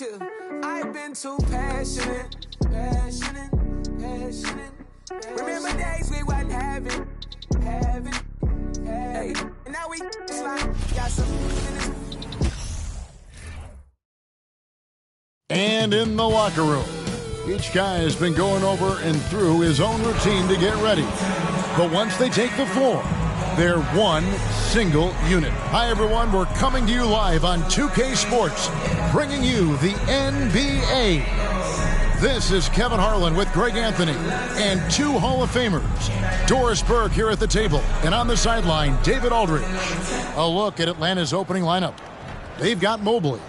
I've been too passionate. Remember days we wasn't having. Hey, and now we got some. And in the locker room, each guy has been going over and through his own routine to get ready. But once they take the floor, they're one single unit. Hi, everyone. We're coming to you live on 2K Sports, bringing you the NBA. This is Kevin Harlan with Greg Anthony and two Hall of Famers. Doris Burke here at the table, and on the sideline, David Aldridge. A look at Atlanta's opening lineup. They've got Mobley.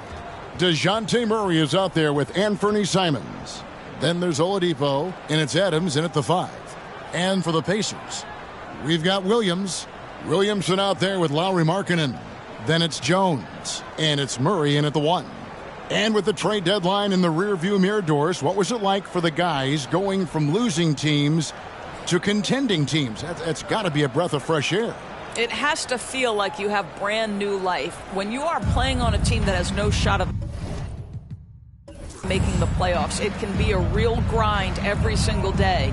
DeJounte Murray is out there with Anthony Simons. Then there's Oladipo, and it's Adams in at the 5. And for the Pacers, we've got Williamson out there with Lauri Markkanen. Then it's Jones, and it's Murray in at the 1. And with the trade deadline in the rearview mirror, Doris, what was it like for the guys going from losing teams to contending teams? That's got to be a breath of fresh air. It has to feel like you have brand new life. When you are playing on a team that has no shot of making the playoffs, it can be a real grind every single day.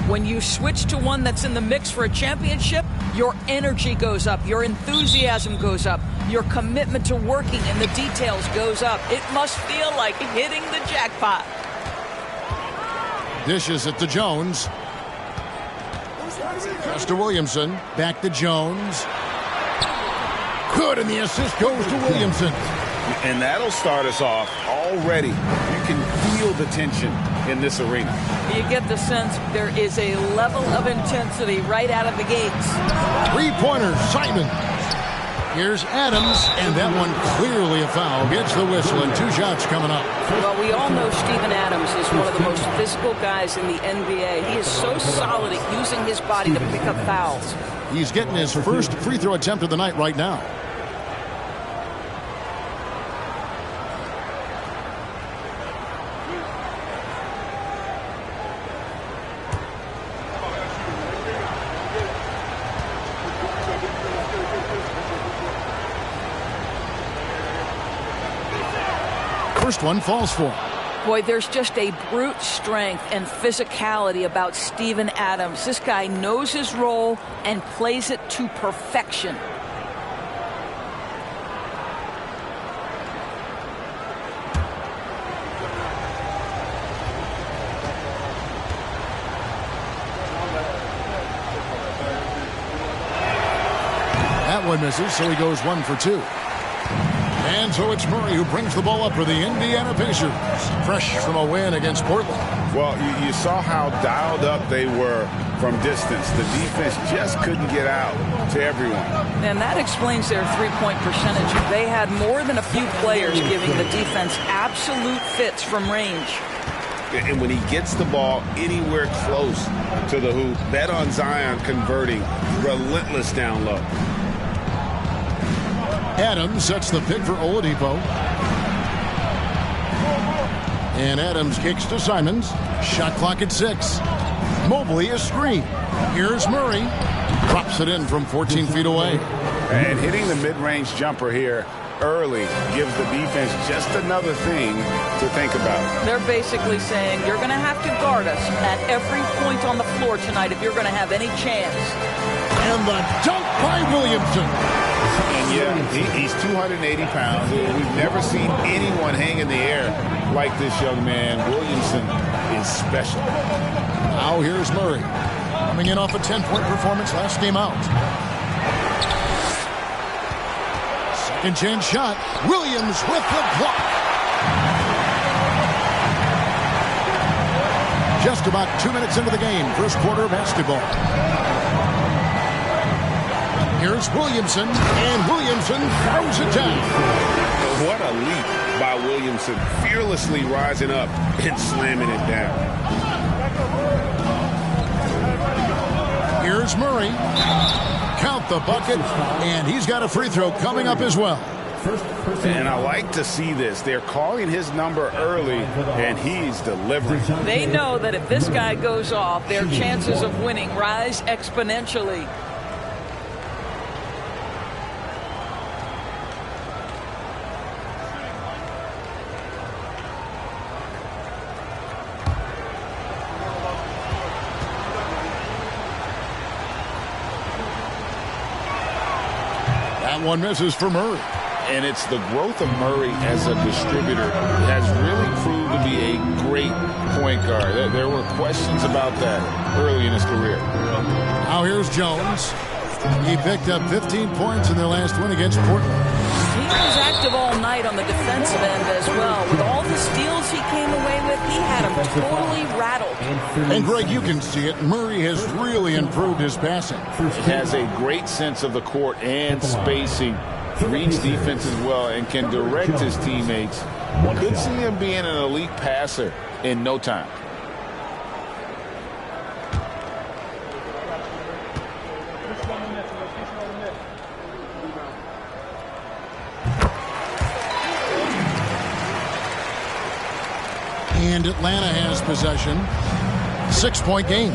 When you switch to one that's in the mix for a championship, your energy goes up, your enthusiasm goes up, your commitment to working and the details goes up. It must feel like hitting the jackpot. Dishes it to Jones. Pass to Williamson. Back to Jones. Good, and the assist goes to Williamson. And that'll start us off already. You can feel the tension in this arena. You get the sense there is a level of intensity right out of the gates. Three-pointer, Simon. Here's Adams, and that one clearly a foul. Gets the whistle, and 2 shots coming up. Well, we all know Steven Adams is one of the most physical guys in the NBA. He is so solid at using his body to pick up fouls. He's getting his first free throw attempt of the night right now. First one falls for him. Boy, there's just a brute strength and physicality about Steven Adams. This guy knows his role and plays it to perfection. That one misses, so he goes 1 for 2. And so it's Murray who brings the ball up for the Indiana Pacers. Fresh from a win against Portland. Well, you saw how dialed up they were from distance. The defense just couldn't get out to everyone. And that explains their three-point percentage. They had more than a few players giving the defense absolute fits from range. And when he gets the ball anywhere close to the hoop, bet on Zion converting, relentless down low. Adams sets the pick for Oladipo. And Adams kicks to Simons. Shot clock at 6. Mobley a screen. Here's Murray. Drops it in from 14 feet away. And hitting the mid-range jumper here early gives the defense just another thing to think about. They're basically saying you're going to have to guard us at every point on the floor tonight if you're going to have any chance. And the dunk by Williamson. And yeah, he's 280 pounds. We've never seen anyone hang in the air like this young man. Williamson is special. Now here's Murray. Coming in off a 10-point performance last game out. Second chance shot. Williams with the block. Just about 2 minutes into the game. First quarter of basketball. Here's Williamson, and Williamson throws it down. What a leap by Williamson, fearlessly rising up and slamming it down. Here's Murray. Count the bucket, and he's got a free throw coming up as well. And I like to see this. They're calling his number early, and he's delivering. They know that if this guy goes off, their chances of winning rise exponentially. That one misses for Murray. And it's the growth of Murray as a distributor has really proved to be a great point guard. There were questions about that early in his career. Now here's Jones. He picked up 15 points in their last win against Portland. He was active all night on the defensive end as well. With all the steals he came away with, he had him totally rattled. And Greg, you can see it. Murray has really improved his passing. He has a great sense of the court and spacing. Reads defense as well and can direct his teammates. Could see him being an elite passer in no time. And Atlanta has possession. 6-point game.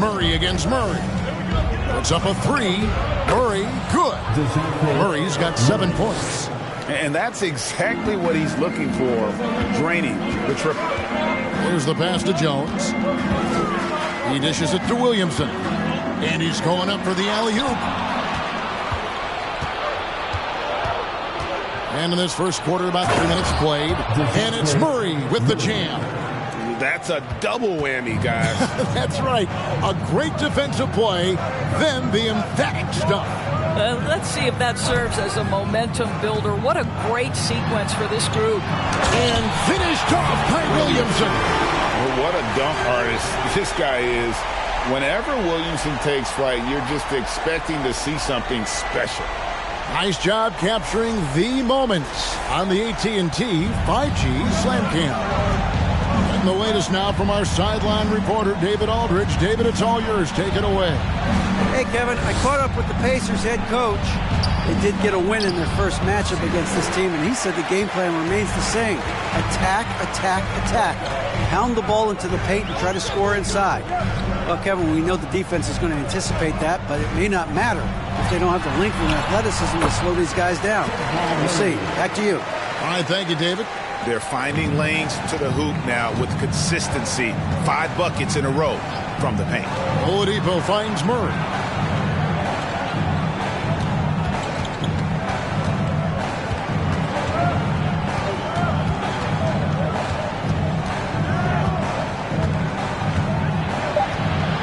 Murray against Murray. Puts up a three. Murray, good. Murray's got 7 points. And that's exactly what he's looking for, draining the triple. Here's the pass to Jones. He dishes it to Williamson. And he's going up for the alley-oop. And in this first quarter, about 3 minutes played. And it's Murray with the jam. That's a double whammy, guys. That's right. A great defensive play, then the emphatic stuff. Let's see if that serves as a momentum builder. What a great sequence for this group. And finished off by Williamson. Well, what a dunk artist this guy is. Whenever Williamson takes flight, you're just expecting to see something special. Nice job capturing the moments on the AT&T 5G Slam Cam. And the latest now from our sideline reporter, David Aldridge. David, it's all yours. Take it away. Hey, Kevin, I caught up with the Pacers head coach. They did get a win in their first matchup against this team, and he said the game plan remains the same. Attack, attack, attack. Pound the ball into the paint and try to score inside. Well, Kevin, we know the defense is going to anticipate that, but it may not matter if they don't have the length and athleticism to slow these guys down. We'll see. Back to you. All right, thank you, David. They're finding lanes to the hoop now with consistency. 5 buckets in a row from the paint. Oladipo finds Murray.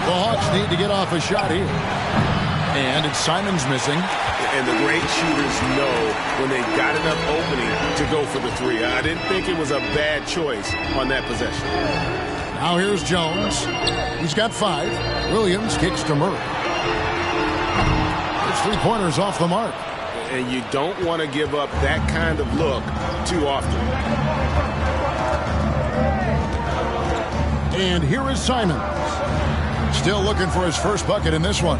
The Hawks need to get off a shot here. And it's Simon's missing. And the great shooters know when they've got enough opening to go for the three. I didn't think it was a bad choice on that possession. Now here's Jones. He's got 5. Williams kicks to Murray. It's 3-pointers off the mark. And you don't want to give up that kind of look too often. And here is Simons. Still looking for his first bucket in this one.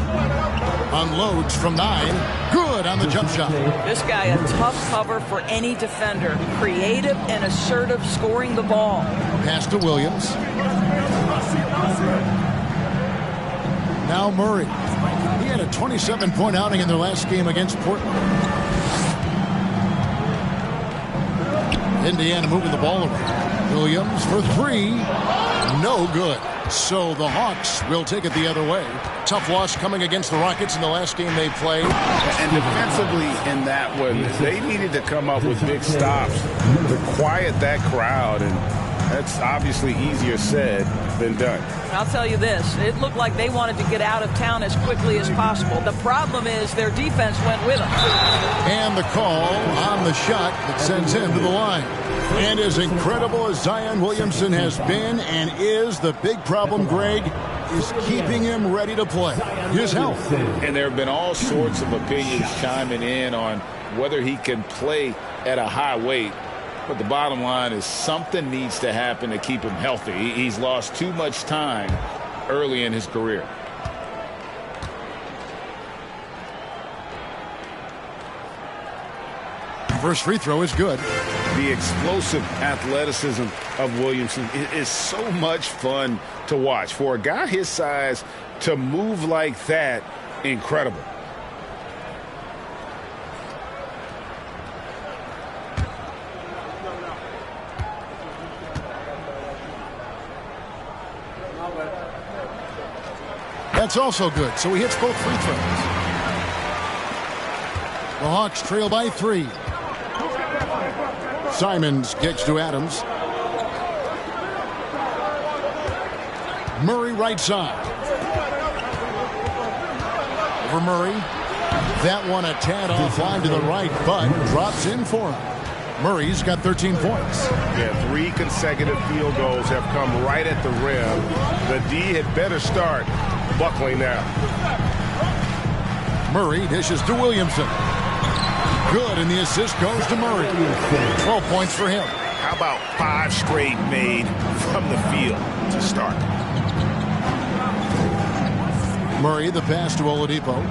Unloads from 9. Good on the jump shot. This guy, a tough cover for any defender. Creative and assertive, scoring the ball. Pass to Williams. Now Murray. He had a 27-point outing in their last game against Portland. Indiana moving the ball around. Williams for 3. No good. So the Hawks will take it the other way. Tough loss coming against the Rockets in the last game they played. And defensively in that one, they needed to come up with big stops to quiet that crowd. And that's obviously easier said than done. I'll tell you this. It looked like they wanted to get out of town as quickly as possible. The problem is their defense went with them. And the call on the shot that sends him to the line. And as incredible as Zion Williamson has been and is, the big problem, Greg, is keeping him ready to play. His health. And there have been all sorts of opinions chiming in on whether he can play at a high weight. But the bottom line is something needs to happen to keep him healthy. He's lost too much time early in his career. First free throw is good. The explosive athleticism of Williamson is so much fun to watch. For a guy his size to move like that, incredible. That's also good, so he hits both free throws. The Hawks trail by 3. Simons kicks to Adams. Murray right side. Over Murray. That one a tad offline to the right, but drops in for him. Murray's got 13 points. Yeah, 3 consecutive field goals have come right at the rim. The D had better start buckling now. Murray dishes to Williamson. Good, and the assist goes to Murray. 12 points for him. How about 5 straight made from the field to start? Murray, the pass to Oladipo.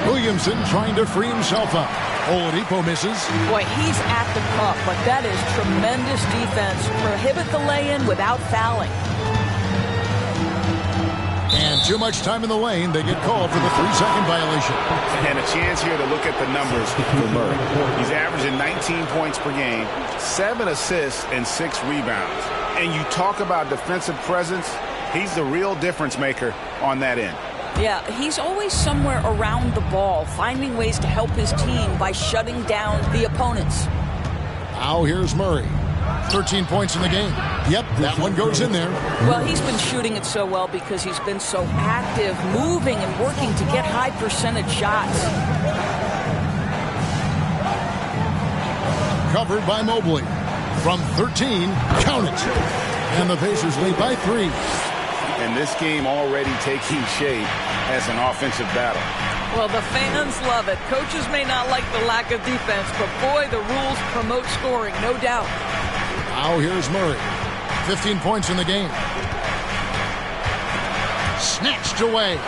Williamson trying to free himself up. Oladipo misses. Boy, he's at the cup, but that is tremendous defense. Prohibit the lay-in without fouling. And too much time in the lane. They get called for the 3-second violation. And a chance here to look at the numbers for Murray. He's averaging 19 points per game, 7 assists, and 6 rebounds. And you talk about defensive presence, he's the real difference maker on that end. Yeah, he's always somewhere around the ball, finding ways to help his team by shutting down the opponents. Now here's Murray. 13 points in the game. Yep, that one goes in there. Well, he's been shooting it so well because he's been so active, moving and working to get high percentage shots. Covered by Mobley. From 13, count it. And the Pacers lead by 3. And this game already taking shape as an offensive battle. Well, the fans love it. Coaches may not like the lack of defense, but boy, the rules promote scoring, no doubt. Now here's Murray. 15 points in the game. Snatched away.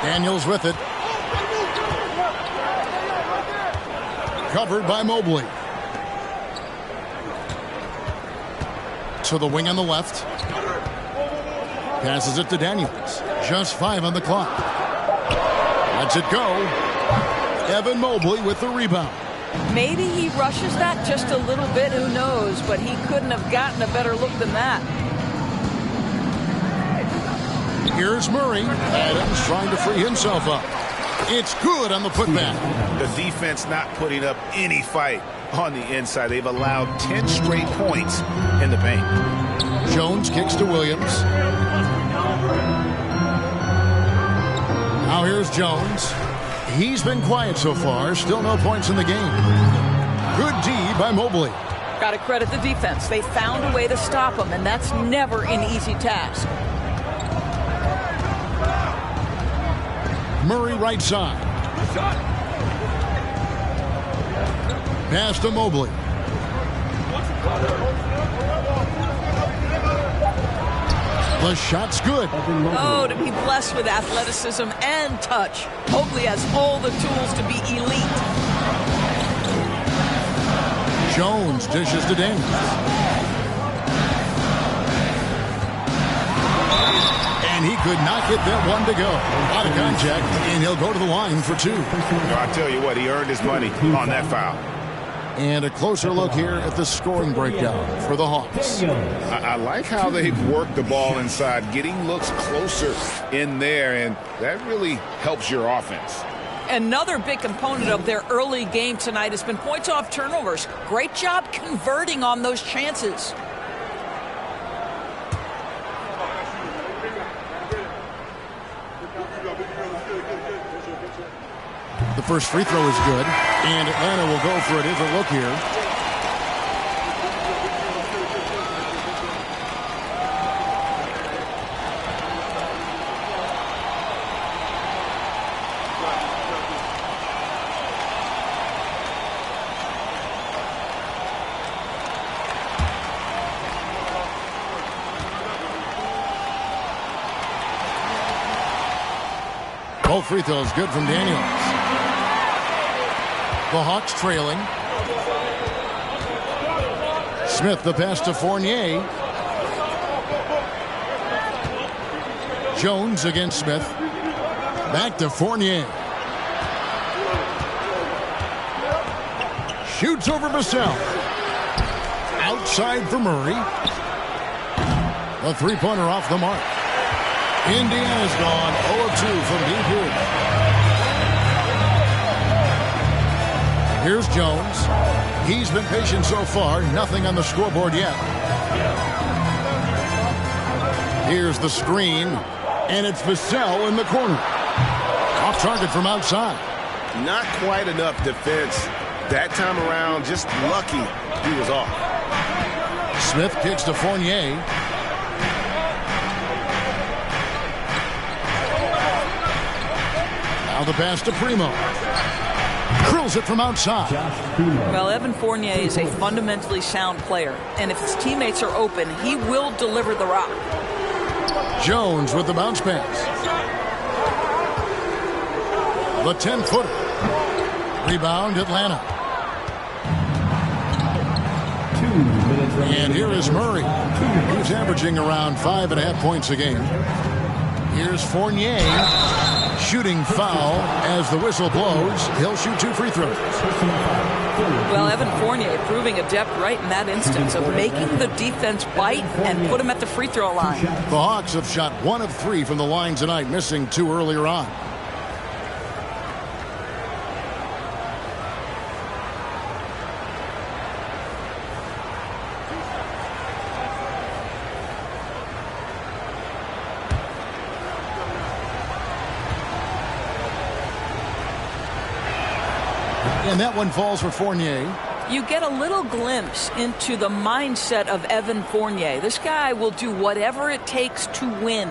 Daniels with it. Covered by Mobley. To the wing on the left. Passes it to Daniels. Just 5 on the clock. Lets it go. Evan Mobley with the rebound. Maybe he rushes that just a little bit, who knows, but he couldn't have gotten a better look than that. Here's Murray. Adams trying to free himself up. It's good on the putback. The defense not putting up any fight on the inside. They've allowed 10 straight points in the paint. Jones kicks to Williams. Now here's Jones. He's been quiet so far. Still no points in the game. Good D by Mobley. Got to credit the defense. They found a way to stop him, and that's never an easy task. Murray right side. Pass to Mobley. The shot's good. Oh, to be blessed with athleticism and touch. Mobley has all the tools to be elite. Jones dishes to Daniels. And he could not get that one to go. Out of contact, and he'll go to the line for 2. I'll tell you what, he earned his money on that foul. And a closer look here at the scoring breakdown for the Hawks. I like how they've worked the ball inside, getting looks closer in there, and that really helps your offense. Another big component of their early game tonight has been points off turnovers. Great job converting on those chances. The first free throw is good, and Atlanta will go for a different look here. Both free throws good from Daniels. The Hawks trailing. Smith the pass to Fournier. Jones against Smith. Back to Fournier. Shoots over Vassell. Outside for Murray. A three-pointer off the mark. Indiana's gone 0 of 2 from deep here. Here's Jones. He's been patient so far. Nothing on the scoreboard yet. Here's the screen. And it's Vassell in the corner. Off target from outside. Not quite enough defense that time around. Just lucky he was off. Smith kicks to Fournier. Now the pass to Primo. Drills it from outside. Well, Evan Fournier is a fundamentally sound player, and if his teammates are open, he will deliver the rock. Jones with the bounce pass. The 10-footer. Rebound, Atlanta. And here is Murray. He's averaging around 5.5 points a game. Here's Fournier. Shooting foul as the whistle blows. He'll shoot 2 free throws. Well, Evan Fournier proving adept right in that instance of making the defense bite and put him at the free throw line. The Hawks have shot 1 of 3 from the line tonight, missing 2 earlier on. And that one falls for Fournier. You get a little glimpse into the mindset of Evan Fournier. This guy will do whatever it takes to win.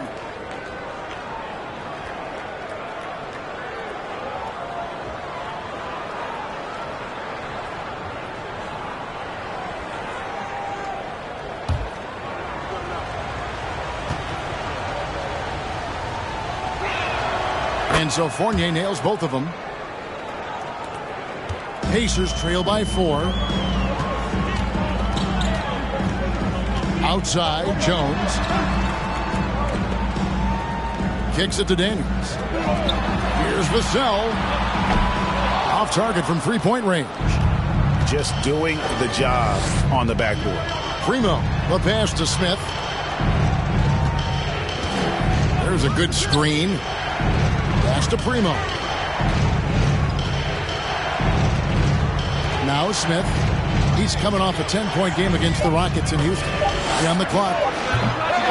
And so Fournier nails both of them. Pacers trail by 4. Outside, Jones. Kicks it to Daniels. Here's Vassell. Off target from three-point range. Just doing the job on the backboard. Primo, the pass to Smith. There's a good screen. Pass to Primo. Now Smith. He's coming off a 10-point game against the Rockets in Houston. On the clock.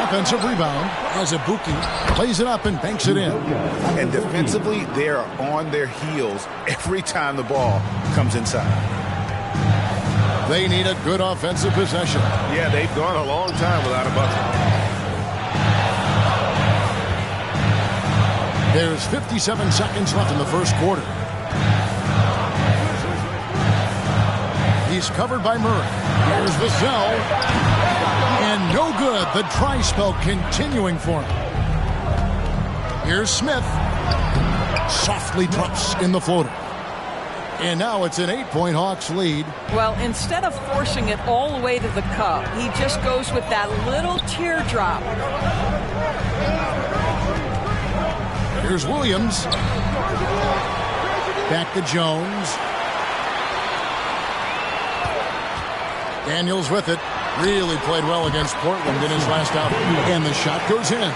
Offensive rebound. Azubuike plays it up and banks it in. And defensively, they are on their heels every time the ball comes inside. They need a good offensive possession. Yeah, they've gone a long time without a bucket. There's 57 seconds left in the first quarter. He's covered by Murray. Here's Vassell. And no good. The dry spell continuing for him. Here's Smith. Softly drops in the floater. And now it's an 8-point Hawks lead. Well, instead of forcing it all the way to the cup, he just goes with that little teardrop. Here's Williams. Back to Jones. Daniels with it. Really played well against Portland in his last outing. And the shot goes in.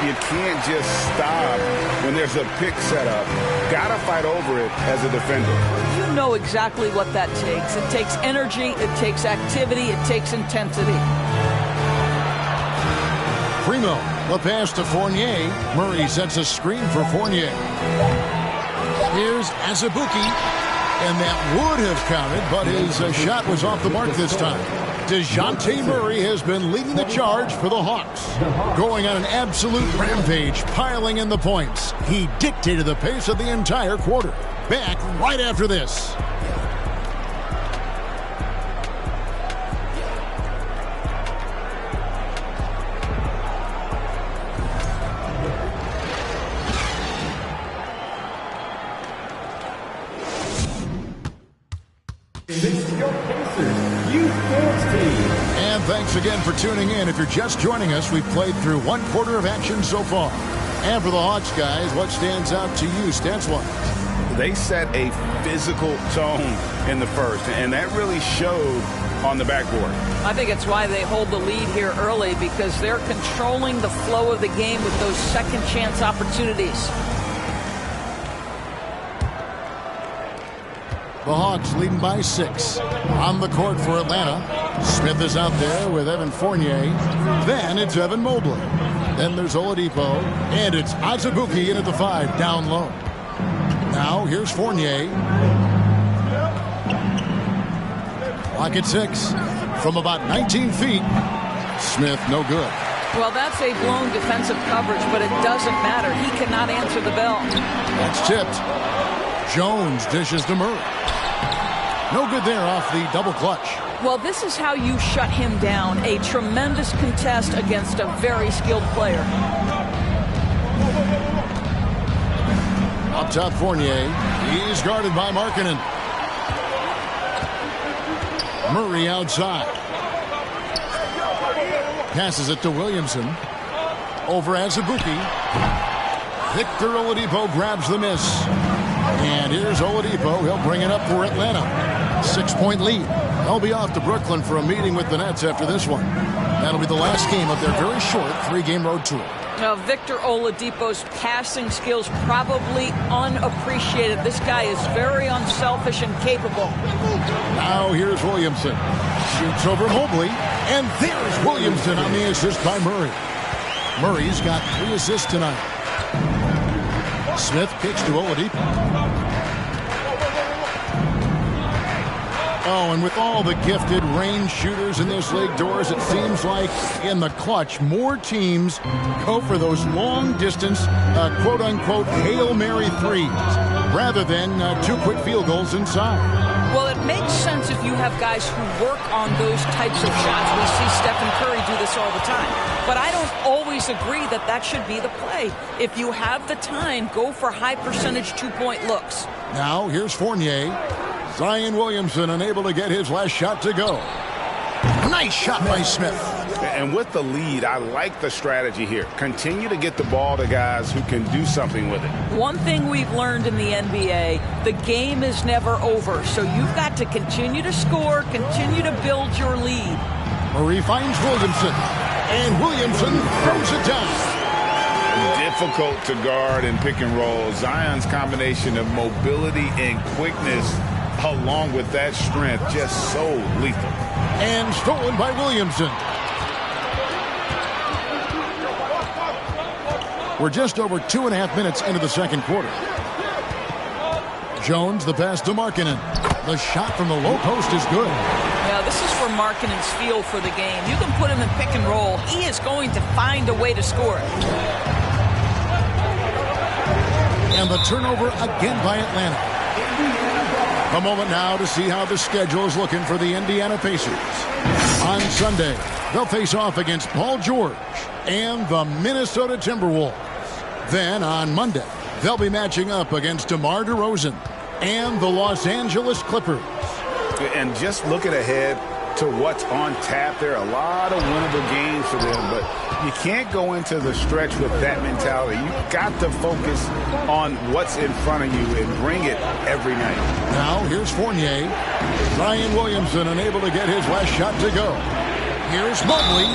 You can't just stop when there's a pick set up. Gotta fight over it as a defender. You know exactly what that takes. It takes energy, it takes activity, it takes intensity. Primo, the pass to Fournier. Murray sets a screen for Fournier. Here's Azubuike. And that would have counted, but his shot was off the mark this time. DeJounte Murray has been leading the charge for the Hawks. Going on an absolute rampage, piling in the points. He dictated the pace of the entire quarter. Back right after this. And thanks again for tuning in. If you're just joining us, we've played through 1 quarter of action so far. And for the Hawks guys, what stands out to you stats-wise? They set a physical tone in the first, and that really showed on the backboard. I think it's why they hold the lead here early, because they're controlling the flow of the game with those second chance opportunities. The Hawks leading by 6. On the court for Atlanta. Smith is out there with Evan Fournier. Then it's Evan Mobley. Then there's Oladipo. And it's Azubuike in at the 5, down low. Now here's Fournier. Clock at 6. From about 19 feet. Smith, no good. Well, that's a blown defensive coverage, but it doesn't matter. He cannot answer the bell. That's tipped. Jones dishes to Murray. No good there off the double clutch. Well, this is how you shut him down. A tremendous contest against a very skilled player. Up top, Fournier. He's guarded by Markkanen. Murray outside. Passes it to Williamson. Over Azubuike. Victor Oladipo grabs the miss. And here's Oladipo. He'll bring it up for Atlanta. 6-point lead. They'll be off to Brooklyn for a meeting with the Nets after this one. That'll be the last game of their very short 3-game road tour. Now, Victor Oladipo's passing skills probably unappreciated. This guy is very unselfish and capable. Now here's Williamson. Shoots over Mobley. And there's Williamson on the assist by Murray. Murray's got 3 assists tonight. Smith kicks to Oladipo. Oh, and with all the gifted range shooters in this league, Doors, it seems like in the clutch, more teams go for those long-distance, quote-unquote, Hail Mary threes, rather than 2 quick field goals inside. Well, it makes sense if you have guys who work on those types of shots. We see Stephen Curry do this all the time. But I don't always agree that that should be the play. If you have the time, go for high-percentage 2-point looks. Now, here's Fournier. Zion Williamson unable to get his last shot to go. Nice shot by Smith. And with the lead, I like the strategy here. Continue to get the ball to guys who can do something with it. One thing we've learned in the NBA, the game is never over. So you've got to continue to score, continue to build your lead. Murray finds Williamson. And Williamson throws it down. Difficult to guard in pick and roll. Zion's combination of mobility and quickness, along with that strength, just so lethal. And stolen by Williamson. We're just over 2.5 minutes into the second quarter. Jones, the pass to Markkanen. The shot from the low post is good. Yeah, this is for Markkanen's feel for the game. You can put him in pick and roll. He is going to find a way to score it. And the turnover again by Atlanta. A moment now to see how the schedule is looking for the Indiana Pacers. On Sunday, they'll face off against Paul George and the Minnesota Timberwolves. Then on Monday, they'll be matching up against DeMar DeRozan and the Los Angeles Clippers. And just looking ahead to what's on tap, there are a lot of winnable games for them, but you can't go into the stretch with that mentality. You've got to focus on what's in front of you and bring it every night. Now here's Fournier. Zion Williamson unable to get his last shot to go. Here's Mobley.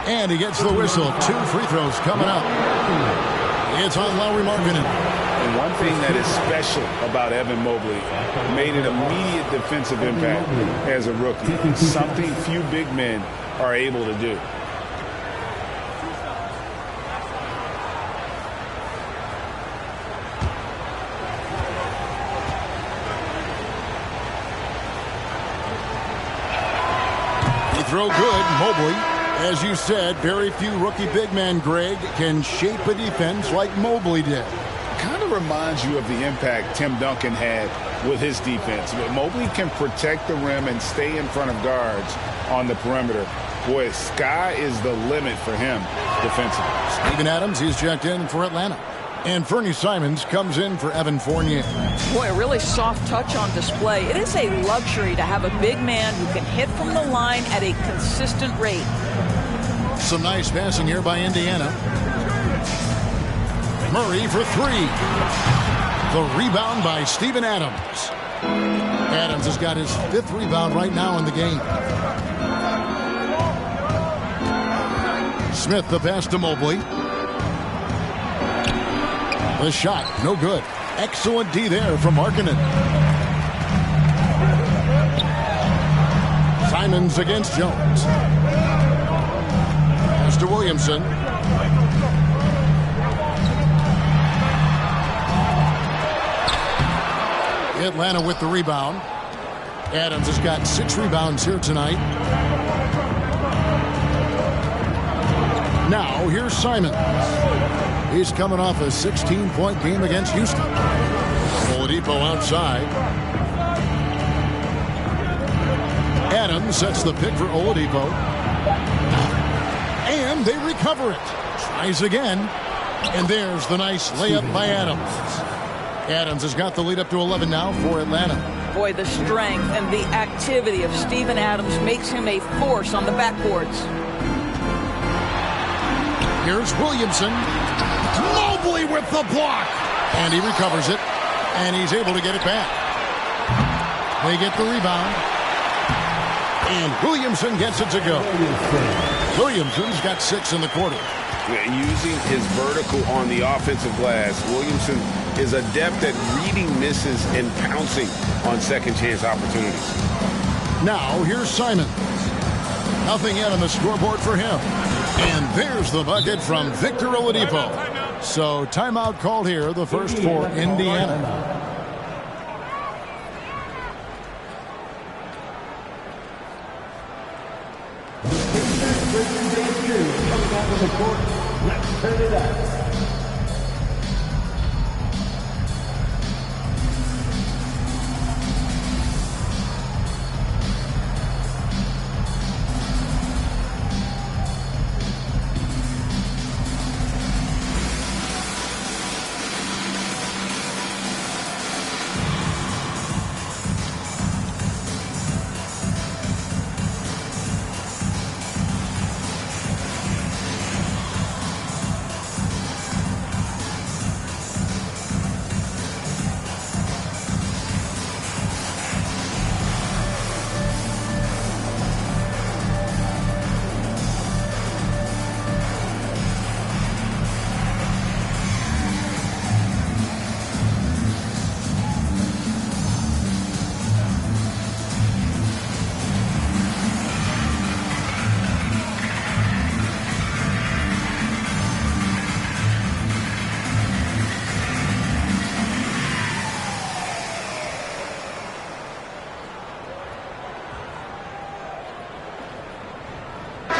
And he gets the whistle. 2 free throws coming up. It's on Lauri Markkanen. And one thing that is special about Evan Mobley, made an immediate defensive impact as a rookie. Something few big men are able to do. He throw good, Mobley. As you said, very few rookie big men, Greg, can shape a defense like Mobley did. Kind of reminds you of the impact Tim Duncan had with his defense. But Mobley can protect the rim and stay in front of guards on the perimeter. Boy, sky is the limit for him defensively. Steven Adams, he's checked in for Atlanta. And Fernie Simons comes in for Evan Fournier. Boy, a really soft touch on display. It is a luxury to have a big man who can hit from the line at a consistent rate. Some nice passing here by Indiana. Murray for 3. The rebound by Steven Adams. Adams has got his 5th rebound right now in the game. Smith the pass to Mobley. The shot, no good. Excellent D there from Markkanen. Simons against Jones. Pass to Williamson. Atlanta with the rebound. Adams has got 6 rebounds here tonight. Now, here's Simons. He's coming off a 16-point game against Houston. Oladipo outside. Adams sets the pick for Oladipo. And they recover it. Tries again. And there's the nice layup by Adams. Adams has got the lead up to 11 now for Atlanta. Boy, the strength and the activity of Steven Adams makes him a force on the backboards. Here's Williamson. Mobley with the block. And he recovers it. And he's able to get it back. They get the rebound. And Williamson gets it to go. Williamson's got 6 in the quarter. Using his vertical on the offensive glass, Williamson is adept at reading misses and pouncing on second chance opportunities. Now here's Simons. Nothing yet on the scoreboard for him. And there's the bucket from Victor Oladipo. So timeout called here, the first for Indiana. Let's turn it up.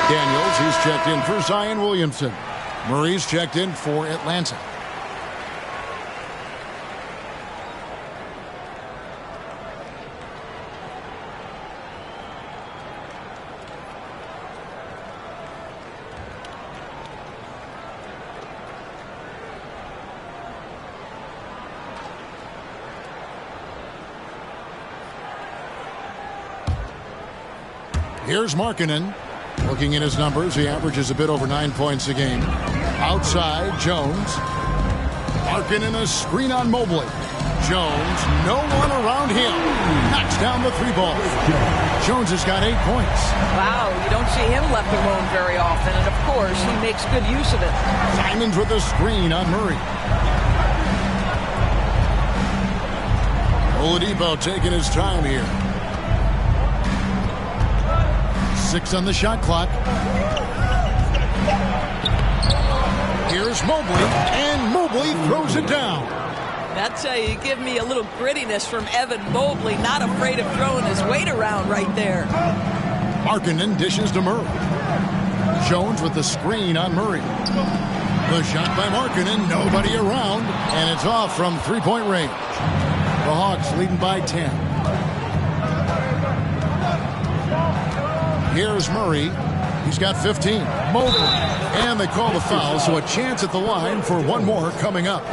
Daniels, he's checked in for Zion Williamson. Murray's checked in for Atlanta. Here's Markkanen. Looking at his numbers, he averages a bit over 9 points a game. Outside, Jones. Markkanen a screen on Mobley. Jones, no one around him. Knocks down the 3-ball. Jones has got 8 points. Wow, you don't see him left alone very often, and of course, he makes good use of it. Simons with a screen on Murray. Oladipo taking his time here. 6 on the shot clock. Here's Mobley, and Mobley throws it down. That's how you give me a little grittiness from Evan Mobley, not afraid of throwing his weight around right there. Markkanen dishes to Murray. Jones with the screen on Murray. The shot by Markkanen, nobody around, and it's off from 3-point range. The Hawks leading by 10. Here's Murray. He's got 15. Mobley. And they call the foul, so a chance at the line for one more coming up.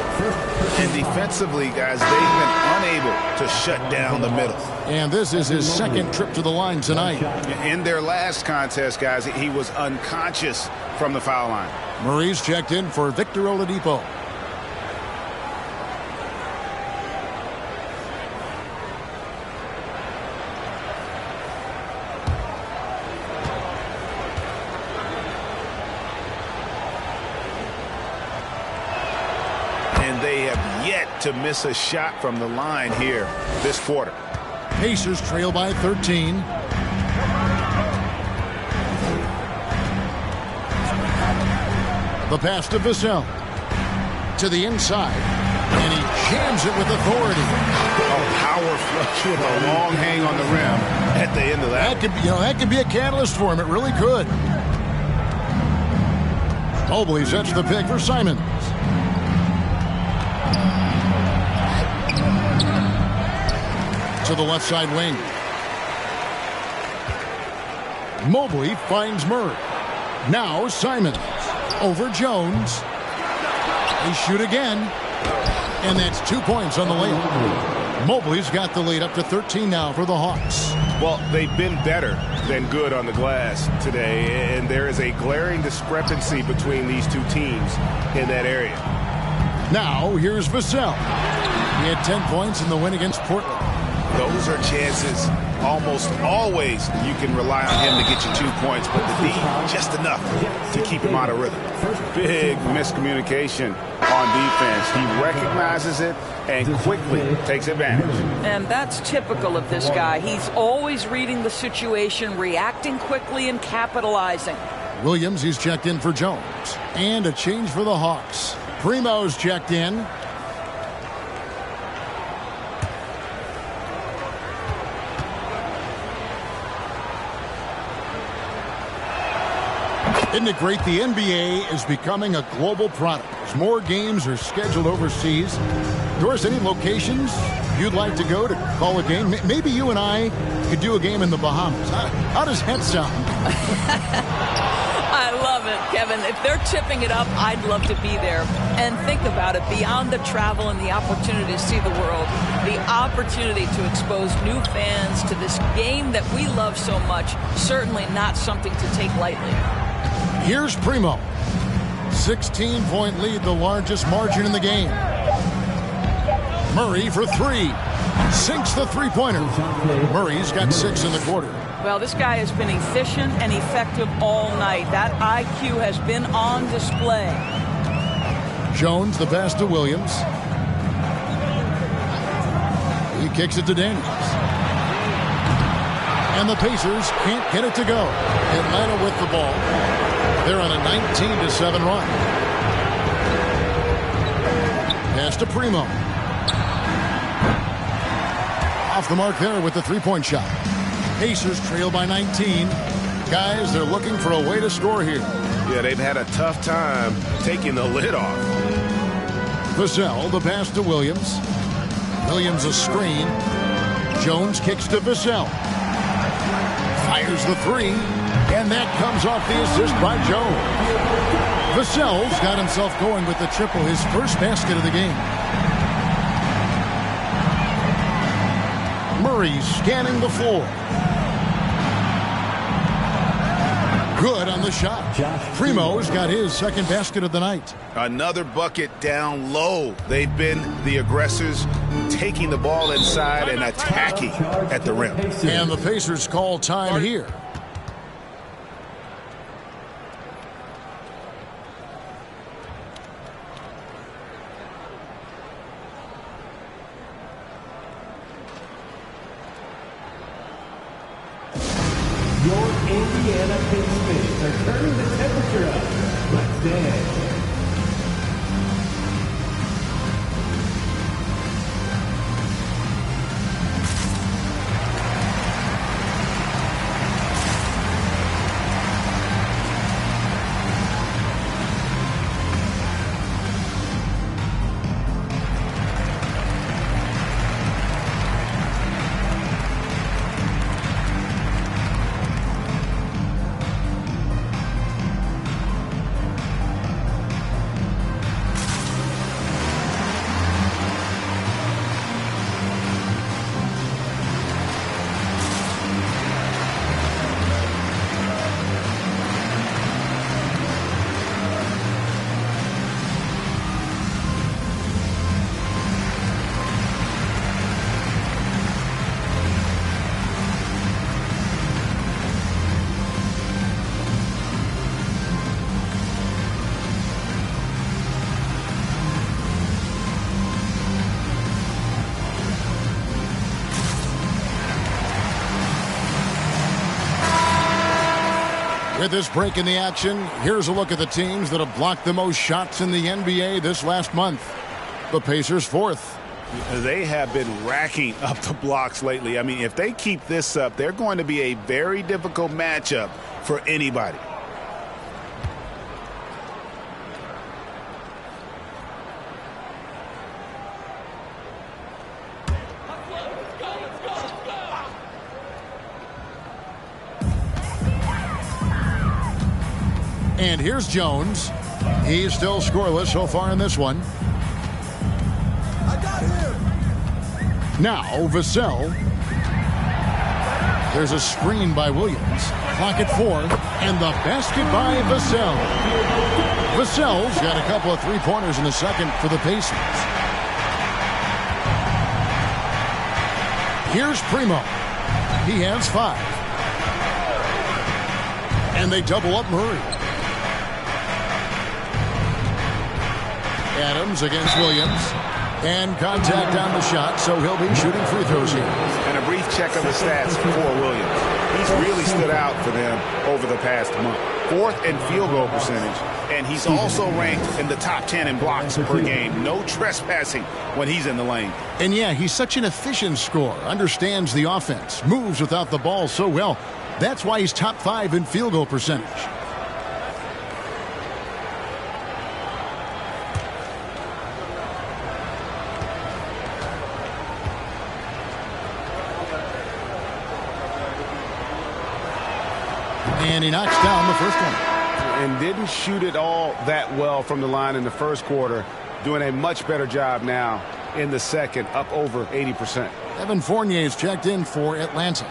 And defensively, guys, they've been unable to shut down the middle. And this is his second trip to the line tonight. In their last contest, guys, he was unconscious from the foul line. Murray's checked in for Victor Oladipo. and they have yet to miss a shot from the line here this quarter. Pacers trail by 13. The pass to Vassell. To the inside. And he jams it with authority. A power flush with a long hang on the rim at the end of that. That could be a catalyst for him. It really could. Mobley sets the pick for Simons. To the left side wing. Mobley finds Murray. Now Simons. Over Jones. They shoot again. And that's 2 points on the layup. Mobley's got the lead up to 13 now for the Hawks. Well, they've been better than good on the glass today, and there is a glaring discrepancy between these two teams in that area. Now, here's Vassell. He had 10 points in the win against Portland. Those are chances almost always you can rely on him to get you 2 points, but the D, just enough to keep him out of rhythm. Big miscommunication on defense. He recognizes it and quickly takes advantage. And that's typical of this guy. He's always reading the situation, reacting quickly, and capitalizing. Williams, he's checked in for Jones. And a change for the Hawks. Primo's checked in. Isn't it great? The NBA is becoming a global product. As more games are scheduled overseas. Doris, any locations you'd like to go to call a game? Maybe you and I could do a game in the Bahamas. How does that sound? I love it, Kevin. If they're tipping it up, I'd love to be there. And think about it, beyond the travel and the opportunity to see the world, the opportunity to expose new fans to this game that we love so much, certainly not something to take lightly. Here's Primo. 16-point lead, the largest margin in the game. Murray for three. Sinks the three-pointer. Murray's got 6 in the quarter. Well, this guy has been efficient and effective all night. That IQ has been on display. Jones, the pass to Williams. He kicks it to Daniels. And the Pacers can't get it to go. Atlanta with the ball. They're on a 19-7 run. Pass to Primo. Off the mark there with the three-point shot. Pacers trail by 19. Guys, they're looking for a way to score here. Yeah, they've had a tough time taking the lid off. Vassell, the pass to Williams. Williams a screen. Jones kicks to Vassell. Fires the three. And that comes off the assist by Jones. Vassell's got himself going with the triple, his first basket of the game. Murray scanning the floor. Good on the shot. Primo's got his second basket of the night. Another bucket down low. They've been the aggressors, taking the ball inside and attacking at the rim. And the Pacers call time here. Your Indiana Pacers are turning the temperature up. Let's dance. With this break in the action, here's a look at the teams that have blocked the most shots in the NBA this last month. The Pacers 4th. They have been racking up the blocks lately. I mean, if they keep this up, they're going to be a very difficult matchup for anybody. And here's Jones. He's still scoreless so far in this one. Now Vassell. There's a screen by Williams. Clock at 4. And the basket by Vassell. Vassell's got a couple of three-pointers in the second for the Pacers. Here's Primo. He has 5. And they double up Murray. Adams against Williams. And contact on the shot, so he'll be shooting free throws here. And a brief check of the stats for Williams. He's really stood out for them over the past month. 4th in field goal percentage, and he's also ranked in the top 10 in blocks per game. No trespassing when he's in the lane. And yeah, he's such an efficient scorer, understands the offense, moves without the ball so well. That's why he's top 5 in field goal percentage. And he knocks down the first one. And didn't shoot it all that well from the line in the first quarter. Doing a much better job now in the second, up over 80%. Evan Fournier's checked in for Atlanta.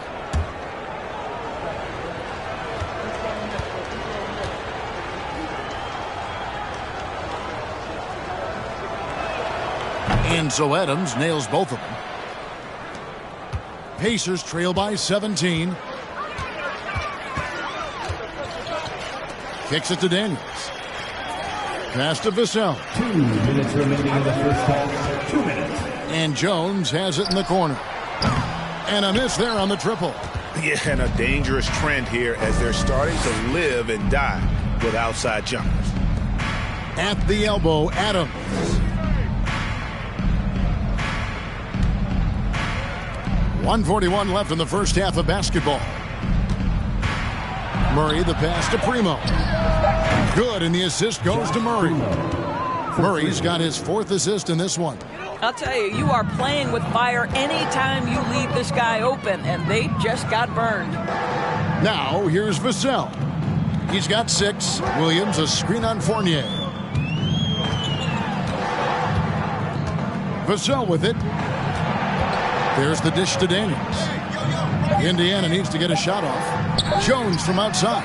And so Adams nails both of them. Pacers trail by 17. Kicks it to Daniels. Pass to Vassell. 2 minutes remaining in the first half. 2 minutes. And Jones has it in the corner. And a miss there on the triple. Yeah, and a dangerous trend here as they're starting to live and die with outside jumpers. At the elbow, Adams. .141 left in the first half of basketball. Murray, the pass to Primo. Good, and the assist goes to Murray. Murray's got his 4th assist in this one. I'll tell you, you are playing with fire anytime you leave this guy open, and they just got burned. Now, here's Vassell. He's got 6. Williams, a screen on Fournier. Vassell with it. There's the dish to Daniels. Indiana needs to get a shot off. Jones from outside.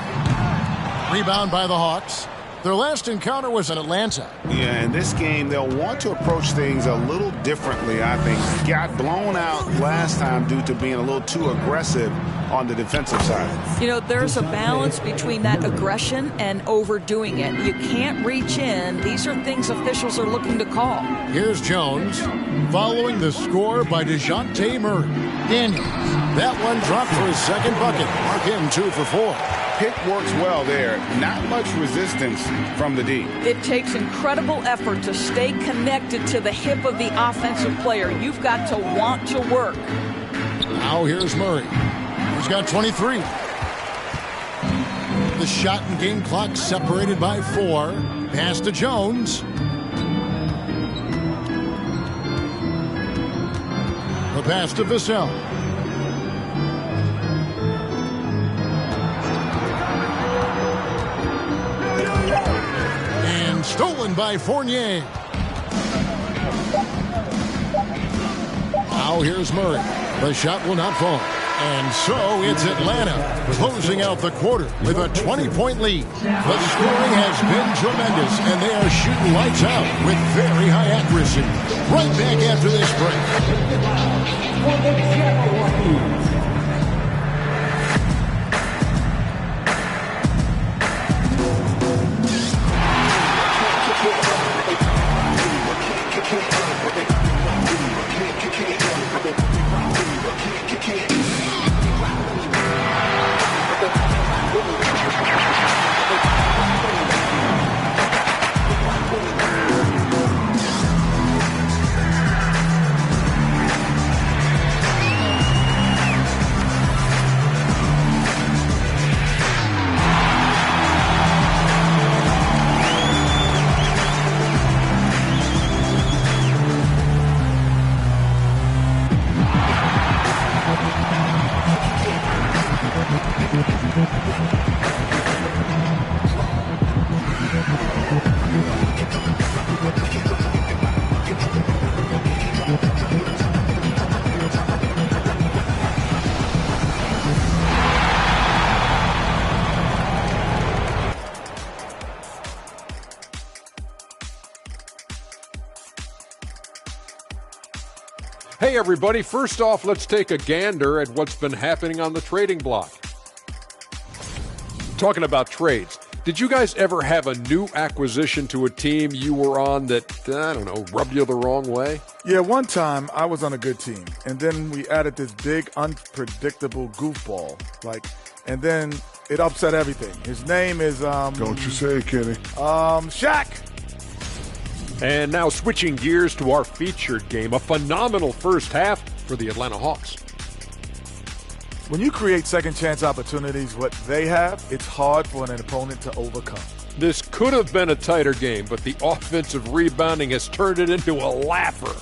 Rebound by the Hawks. Their last encounter was in Atlanta. Yeah, in this game, they'll want to approach things a little differently, I think. Got blown out last time due to being a little too aggressive on the defensive side. You know, there's a balance between that aggression and overdoing it. You can't reach in. These are things officials are looking to call. Here's Jones following the score by DeJounte Murray. Daniels. That one dropped for his second bucket. Mark him 2 for 4. Pick works well there. Not much resistance from the D. It takes incredible effort to stay connected to the hip of the offensive player. You've got to want to work. Now here's Murray. He's got 23. The shot and game clock separated by 4. Pass to Jones. The pass to Vassell. And stolen by Fournier. Now here's Murray. The shot will not fall. And so it's Atlanta closing out the quarter with a 20-point lead. The scoring has been tremendous, and they are shooting lights out with very high accuracy. Right back after this break. Hey everybody, first off, let's take a gander at what's been happening on the trading block. Talking about trades, did you guys ever have a new acquisition to a team you were on that, I don't know, rubbed you the wrong way? Yeah, one time I was on a good team, and then we added this big, unpredictable goofball. And then it upset everything. His name is, Don't you say it, Kenny. Shaq. And now switching gears to our featured game, a phenomenal first half for the Atlanta Hawks. When you create second chance opportunities, what they have, it's hard for an opponent to overcome. This could have been a tighter game, but the offensive rebounding has turned it into a laugher.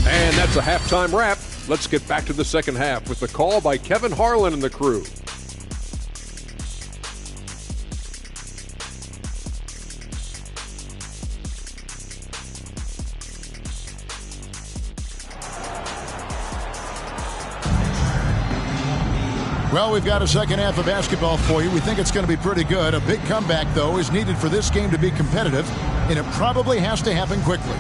And that's a halftime wrap. Let's get back to the second half with the call by Kevin Harlan and the crew. Well, we've got a second half of basketball for you. We think it's going to be pretty good. A big comeback, though, is needed for this game to be competitive, and it probably has to happen quickly.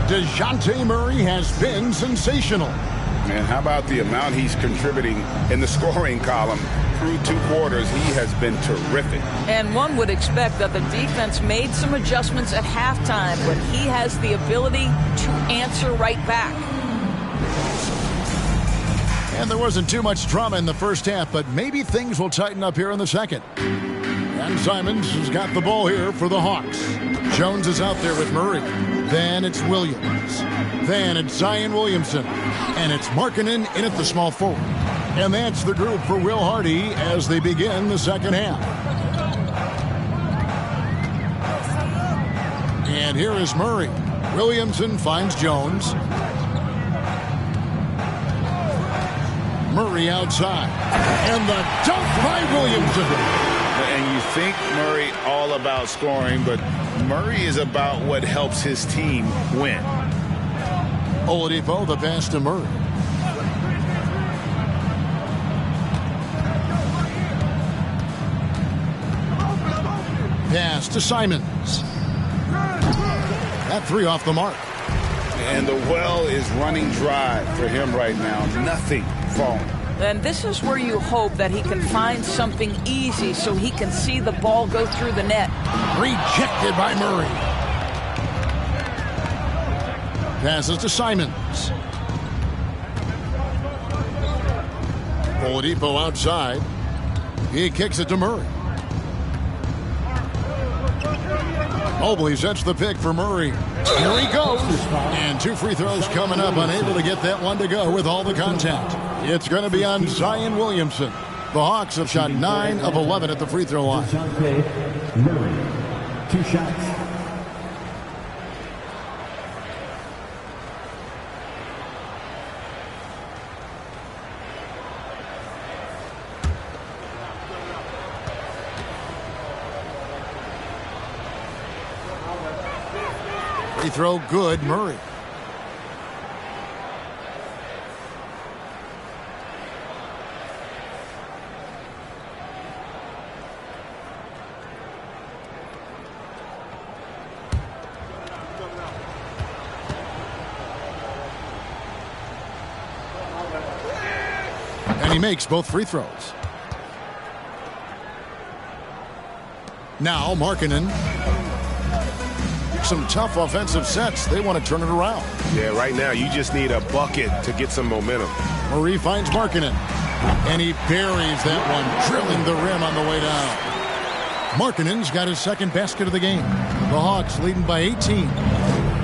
DeJounte Murray has been sensational. Man, how about the amount he's contributing in the scoring column? Through 2 quarters, he has been terrific. And one would expect that the defense made some adjustments at halftime, but he has the ability to answer right back. And there wasn't too much drama in the first half, but maybe things will tighten up here in the second. And Simons has got the ball here for the Hawks. Jones is out there with Murray. Then it's Williams. Then it's Zion Williamson. And it's Markkanen in at the small forward. And that's the group for Will Hardy as they begin the second half. And here is Murray. Williamson finds Jones. Murray outside. And the dunk by Williamson. And you think Murray all about scoring, but Murray is about what helps his team win. Oladipo, the pass to Murray. Pass to Simons. That 3 off the mark. And the well is running dry for him right now. Nothing falling. And this is where you hope that he can find something easy so he can see the ball go through the net. Rejected by Murray. Passes to Simons. Oladipo outside. He kicks it to Murray. Mobley sets the pick for Murray. Here he goes. And 2 free throws coming up. Unable to get that one to go with all the contact. It's going to be on Zion Williamson. The Hawks have shot 9 of 11 at the free throw line. Murray, 2 shots. Free throw good, Murray. And he makes both free throws. Now Markkanen. Some tough offensive sets. They want to turn it around. Yeah, right now you just need a bucket to get some momentum. Murray finds Markkanen. And he buries that one, drilling the rim on the way down. Markkanen's got his second basket of the game. The Hawks leading by 18.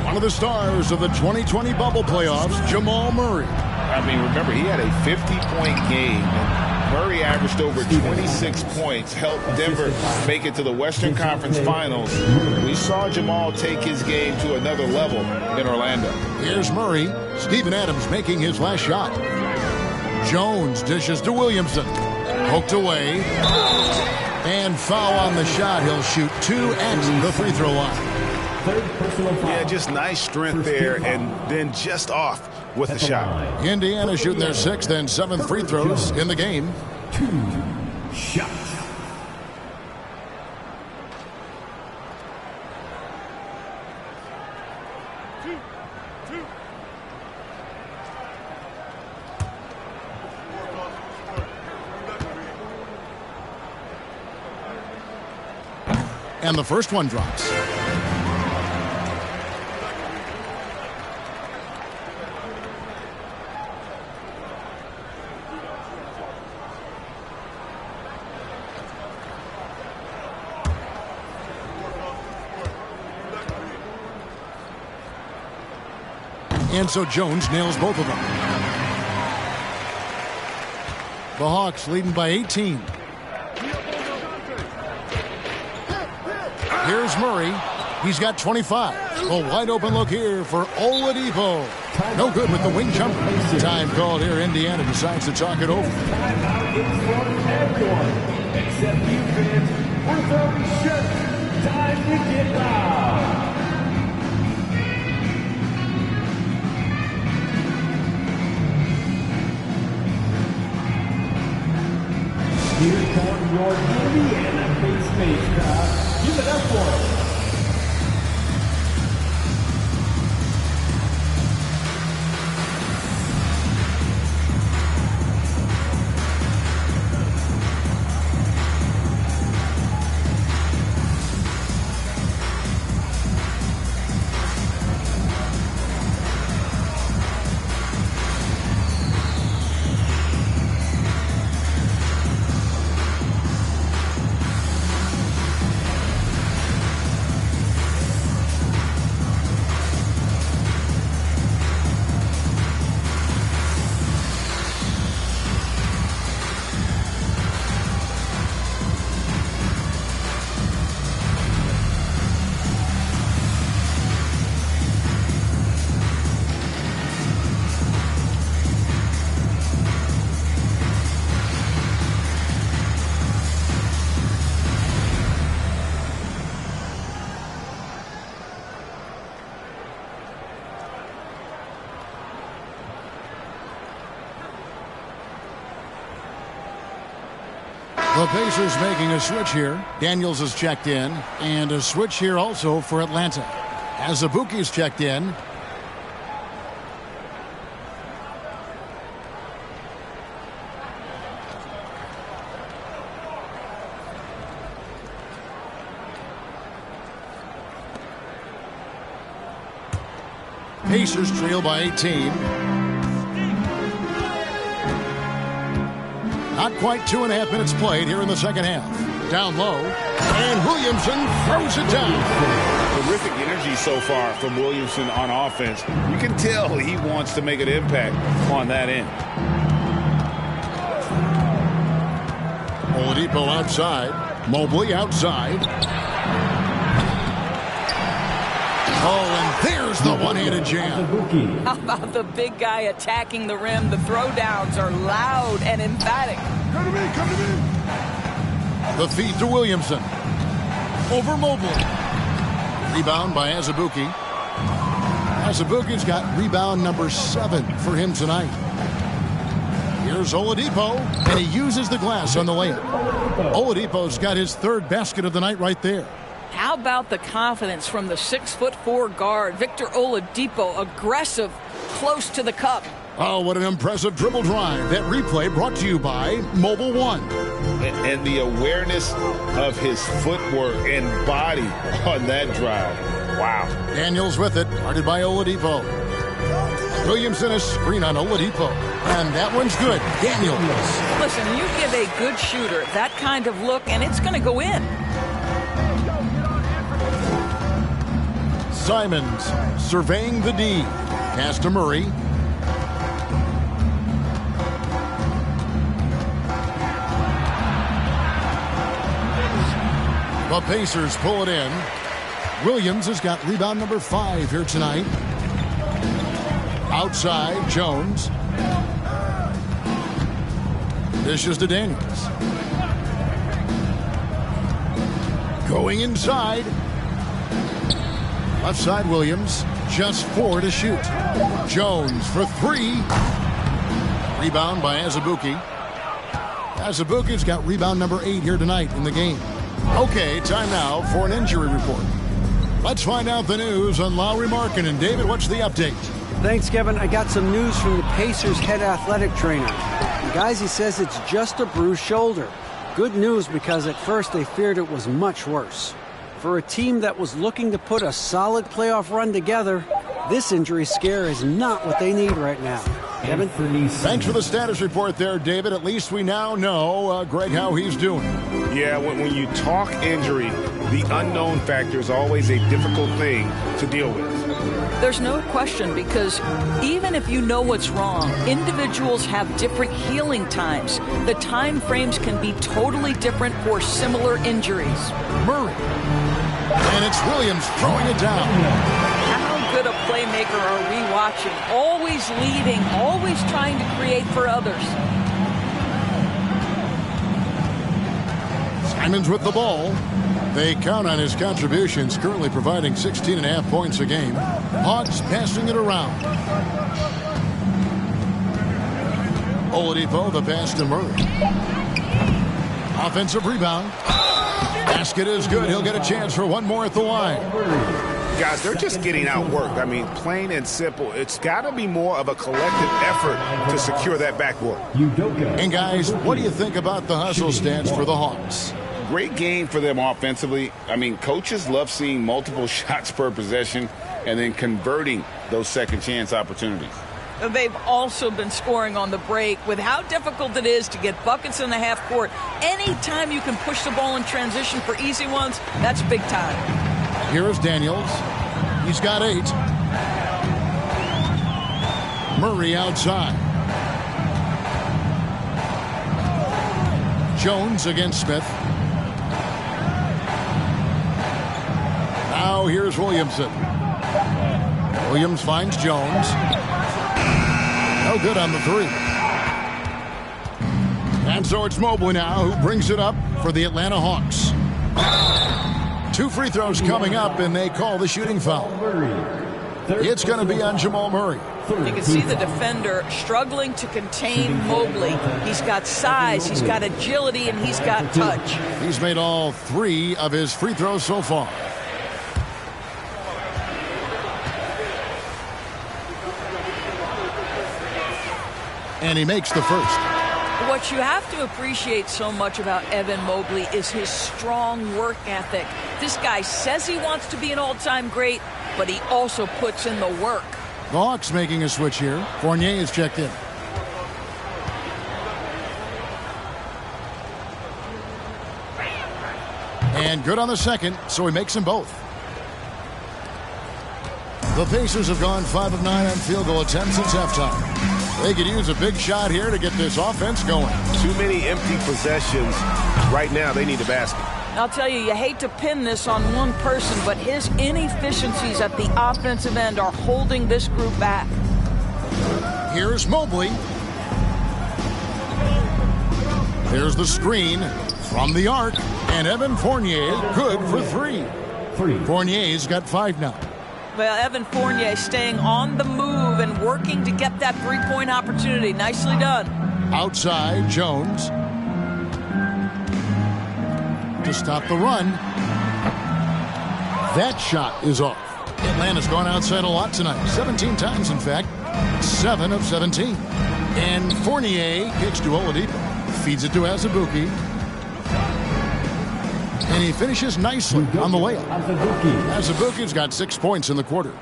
One of the stars of the 2020 bubble playoffs, Jamal Murray. I mean, remember, he had a 50-point game. And Murray averaged over 26 points, helped Denver make it to the Western Conference Finals. We saw Jamal take his game to another level in Orlando. Here's Murray. Steven Adams making his last shot. Jones dishes to Williamson. Poked away. And foul on the shot. He'll shoot 2 at the free throw line. Yeah, just nice strength there, and then just off with the shot. Indiana shooting their 6th and 7th free throws in the game. 2 shots. And the first one drops. And so Jones nails both of them. The Hawks leading by 18. Here's Murray. He's got 25. A wide open look here for Oladipo. No good with the wing jumper. Time called here. Indiana decides to talk it over. Except you fans, we're throwing shirts. Time to get loud. Here comes your Indiana face crowd. Give it up for it. The Pacers making a switch here. Daniels is checked in. And a switch here also for Atlanta. Azubuike's checked in. Pacers trail by 18. Not quite 2.5 minutes played here in the second half. Down low, and Williamson throws it down. Terrific energy so far from Williamson on offense. You can tell he wants to make an impact on that end. Oladipo outside. Mobley outside. Oh, and there's the one-handed jam. How about the big guy attacking the rim? The throwdowns are loud and emphatic. Come to me. The feed to Williamson. Over Mobley. Rebound by Azubuike. Azubuike's got rebound number 7 for him tonight. Here's Oladipo, and he uses the glass on the layup. Oladipo's got his 3rd basket of the night right there. How about the confidence from the 6'4" guard, Victor Oladipo, aggressive, close to the cup. Oh, what an impressive dribble drive. That replay brought to you by Mobile One. And the awareness of his footwork and body on that drive. Wow. Daniels with it, guarded by Oladipo. Williamson a screen on Oladipo. And that one's good. Daniels. Listen, you give a good shooter that kind of look, and it's going to go in. Simons surveying the D. Pass to Murray. The Pacers pull it in. Williams has got rebound number 5 here tonight. Outside, Jones. Dishes to Daniels. Going inside. Left side, Williams. Just 4 to shoot. Jones for 3. Rebound by Azubuike. Azubuike's got rebound number 8 here tonight in the game. Okay, time now for an injury report. Let's find out the news on Lowry Markkanen. David, what's the update? Thanks, Kevin. I got some news from the Pacers head athletic trainer. And guys, he says it's just a bruised shoulder. Good news, because at first they feared it was much worse. For a team that was looking to put a solid playoff run together, this injury scare is not what they need right now. Kevin? Thanks for the status report there, David. At least we now know, Greg, how he's doing. Yeah, when you talk injury, the unknown factor is always a difficult thing to deal with. There's no question, because even if you know what's wrong, individuals have different healing times. The time frames can be totally different for similar injuries. Murray. And it's Williams throwing it down. How good a playmaker are we watching? Always leading, always trying to create for others. Simons with the ball. They count on his contributions, currently providing 16.5 points a game. Hawks passing it around. Oladipo, the pass to Murray. Offensive rebound. Basket is good. He'll get a chance for one more at the line. Guys, they're just getting outworked. I mean, plain and simple. It's got to be more of a collective effort to secure that backboard. And guys, what do you think about the hustle stats for the Hawks? Great game for them offensively. I mean, coaches love seeing multiple shots per possession and then converting those second chance opportunities. They've also been scoring on the break. With how difficult it is to get buckets in the half court, anytime you can push the ball in transition for easy ones, that's big time. Here is Daniels. He's got 8. Murray outside. Jones against Smith. Now here's Williamson. Williams finds Jones. No good on the 3. And so it's Mobley now who brings it up for the Atlanta Hawks. 2 free throws coming up, and they call the shooting foul. It's going to be on Jamal Murray. You can see the defender struggling to contain Mobley. He's got size, he's got agility, and he's got touch. He's made all 3 of his free throws so far. And he makes the first. What you have to appreciate so much about Evan Mobley is his strong work ethic. This guy says he wants to be an all-time great, but he also puts in the work. The Hawks making a switch here. Fournier is checked in. And good on the second, so he makes them both. The Pacers have gone 5 of 9 on field goal attempts since halftime. They could use a big shot here to get this offense going. Too many empty possessions. Right now, they need a basket. I'll tell you, you hate to pin this on one person, but his inefficiencies at the offensive end are holding this group back. Here's Mobley. There's the screen from the arc, and Evan Fournier good for 3. Fournier's got 5 now. Well, Evan Fournier staying on the move and working to get that three-point opportunity. Nicely done. Outside, Jones. To stop the run. That shot is off. Atlanta's gone outside a lot tonight. 17 times, in fact. 7 of 17. And Fournier kicks to Oladipo. Feeds it to Azubuike. And he finishes nicely on the layup. Azubuike's got 6 points in the quarter.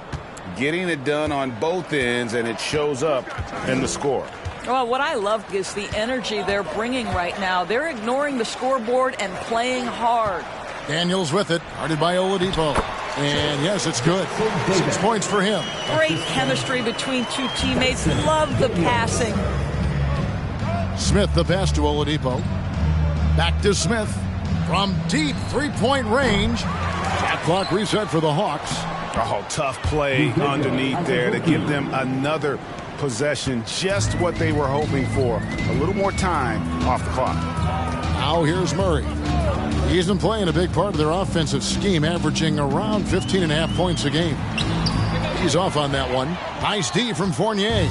Getting it done on both ends, and it shows up in the score. Well, what I love is the energy they're bringing right now. They're ignoring the scoreboard and playing hard. Daniels with it, guarded by Oladipo. And yes, it's good. 6 points for him. Great chemistry between 2 teammates. Love the passing. Smith, the pass to Oladipo. Back to Smith. From deep three-point range. Shot clock reset for the Hawks. Oh, tough play underneath there to give them another possession. Just what they were hoping for. A little more time off the clock. Now here's Murray. He's been playing a big part of their offensive scheme, averaging around 15.5 points a game. He's off on that one. Nice D from Fournier.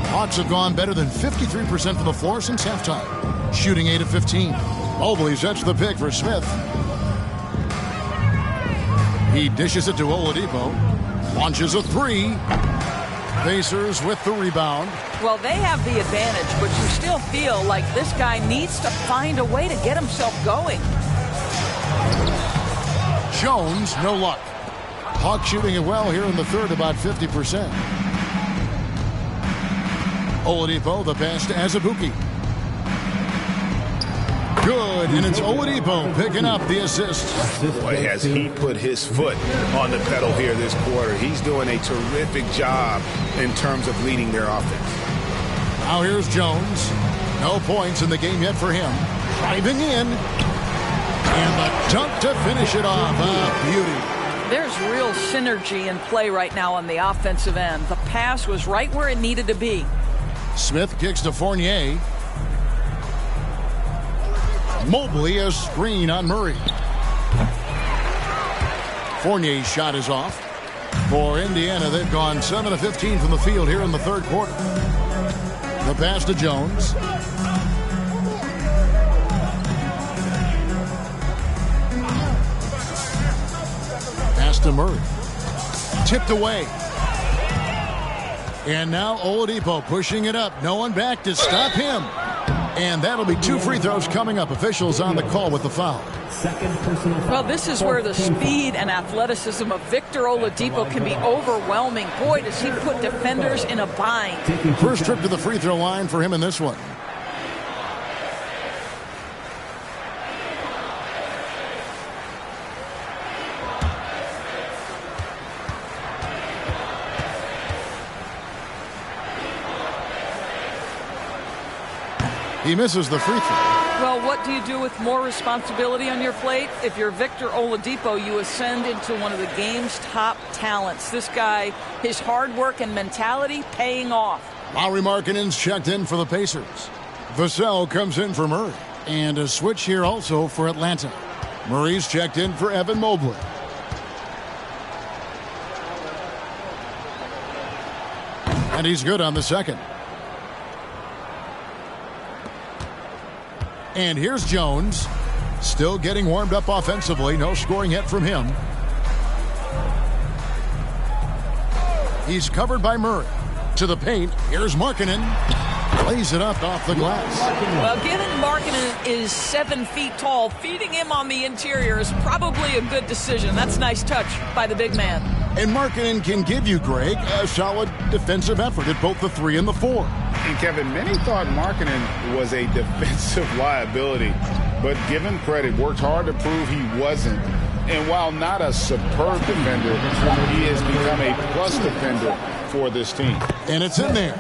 Hawks have gone better than 53% from the floor since halftime, shooting 8 of 15. Mobley sets the pick for Smith. He dishes it to Oladipo. Launches a three. Pacers with the rebound. Well, they have the advantage, but you still feel like this guy needs to find a way to get himself going. Jones, no luck. Hawks shooting it well here in the third, about 50%. Oladipo, the pass to Azubuike. Good, and it's Oladipo picking up the assist. Boy, has he put his foot on the pedal here this quarter. He's doing a terrific job in terms of leading their offense. Now here's Jones. No points in the game yet for him. Driving in. And the dunk to finish it off. Beauty. There's real synergy in play right now on the offensive end. The pass was right where it needed to be. Smith kicks to Fournier. Mobley, a screen on Murray. Fournier's shot is off. For Indiana, they've gone 7 of 15 from the field here in the third quarter. The pass to Jones. Pass to Murray. Tipped away. And now Oladipo pushing it up. No one back to stop him. And that'll be 2 free throws coming up. Officials on the call with the foul. Well, this is where the speed and athleticism of Victor Oladipo can be overwhelming. Boy, does he put defenders in a bind. First trip to the free throw line for him in this one. He misses the free throw. Well, what do you do with more responsibility on your plate? If you're Victor Oladipo, you ascend into one of the game's top talents. This guy, his hard work and mentality paying off. Lauri Markkanen's checked in for the Pacers. Vassell comes in for Murray. And a switch here also for Atlanta. Murray's checked in for Evan Mobley. And he's good on the second. And here's Jones. Still getting warmed up offensively. No scoring yet from him. He's covered by Murray. To the paint. Here's Markkanen. Lays it up off the glass. Well, given Markkanen is 7 feet tall, feeding him on the interior is probably a good decision. That's a nice touch by the big man. And Markkanen can give you, Greg, a solid defensive effort at both the 3 and the 4. And Kevin, many thought Markkanen was a defensive liability, but given credit, worked hard to prove he wasn't. And while not a superb defender, he has become a plus defender for this team. And it's in there.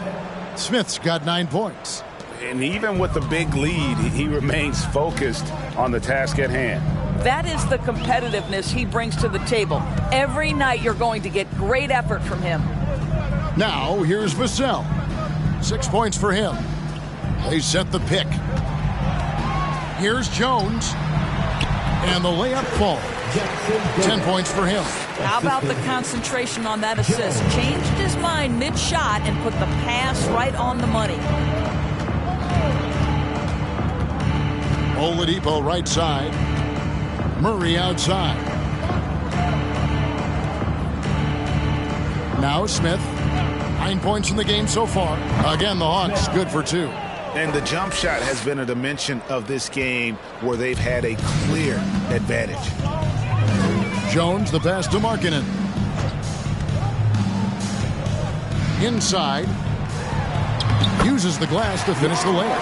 Smith's got 9 points. And even with the big lead, he remains focused on the task at hand. That is the competitiveness he brings to the table. Every night you're going to get great effort from him. Now here's Vassell. 6 points for him. They set the pick. Here's Jones. And the layup falls. 10 points for him. How about the concentration on that assist? Changed his mind mid-shot and put the pass right on the money. Oladipo right side. Murray outside. Now Smith. 9 points in the game so far. Again, the Hawks good for 2. And the jump shot has been a dimension of this game where they've had a clear advantage. Jones, the pass to Markkanen. Inside. Uses the glass to finish the layup.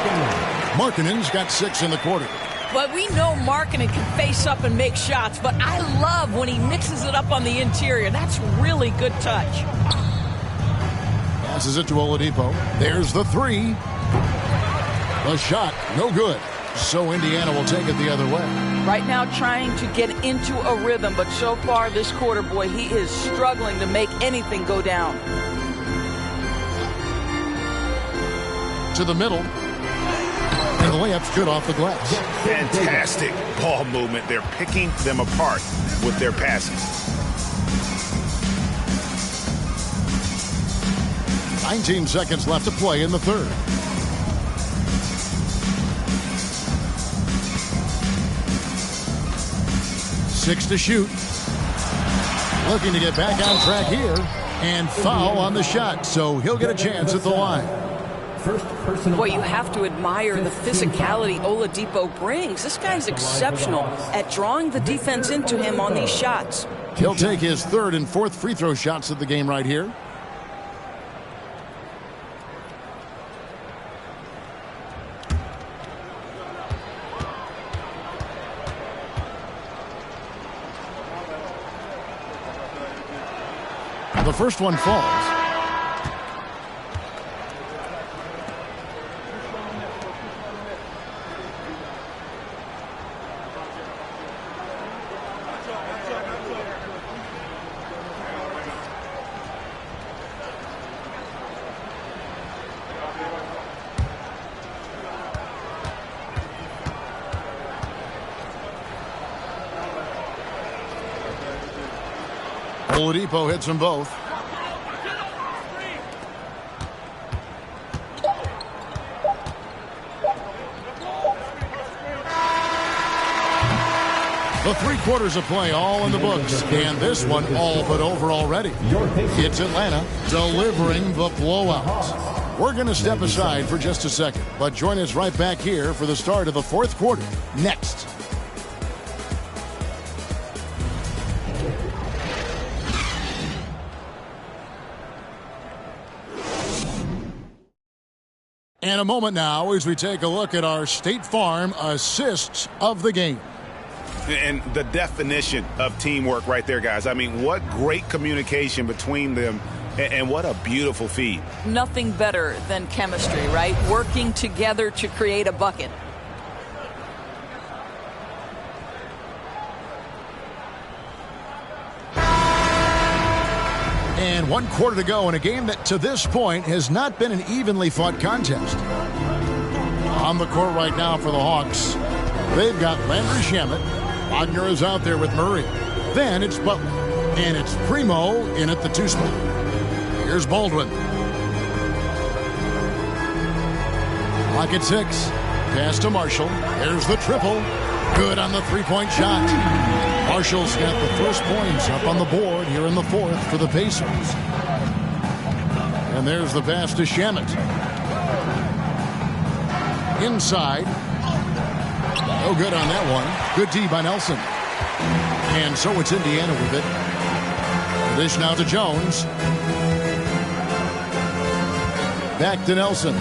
Markkanen's got 6 in the quarter. But we know Markkanen can face up and make shots, but I love when he mixes it up on the interior. That's really good touch. Passes it to Oladipo. There's the 3. The shot, no good. So Indiana will take it the other way. Right now trying to get into a rhythm, but so far this quarter, boy, he is struggling to make anything go down. To the middle. And the layup's good off the glass. Fantastic ball movement. They're picking them apart with their passes. 19 seconds left to play in the third. Six to shoot. Looking to get back on track here. And foul on the shot, so he'll get a chance at the line. Boy, you have to admire the physicality Oladipo brings. This guy's exceptional at drawing the defense into him on these shots. He'll take his third and fourth free throw shots of the game right here. The first one falls. Oladipo hits them both. The 3 quarters of play all in the books, and this one all but over already. It's Atlanta delivering the blowout. We're going to step aside for just a second, but join us right back here for the start of the 4th quarter next. And a moment now as we take a look at our State Farm assists of the game. And the definition of teamwork right there, guys. I mean, what great communication between them, and what a beautiful feed. Nothing better than chemistry, right? Working together to create a bucket. And 1 quarter to go in a game that to this point has not been an evenly fought contest. On the court right now for the Hawks, they've got Landry Shamet. Wagner is out there with Murray. Then it's Butler. And it's Primo in at the 2 spot. Here's Baldwin. Clock at 6. Pass to Marshall. There's the triple. Good on the 3-point shot. Marshall's got the first points up on the board here in the 4th for the Pacers. And there's the pass to Shamet. Inside. No good on that one. Good D by Nelson. And so it's Indiana with it. Dish now to Jones. Back to Nelson.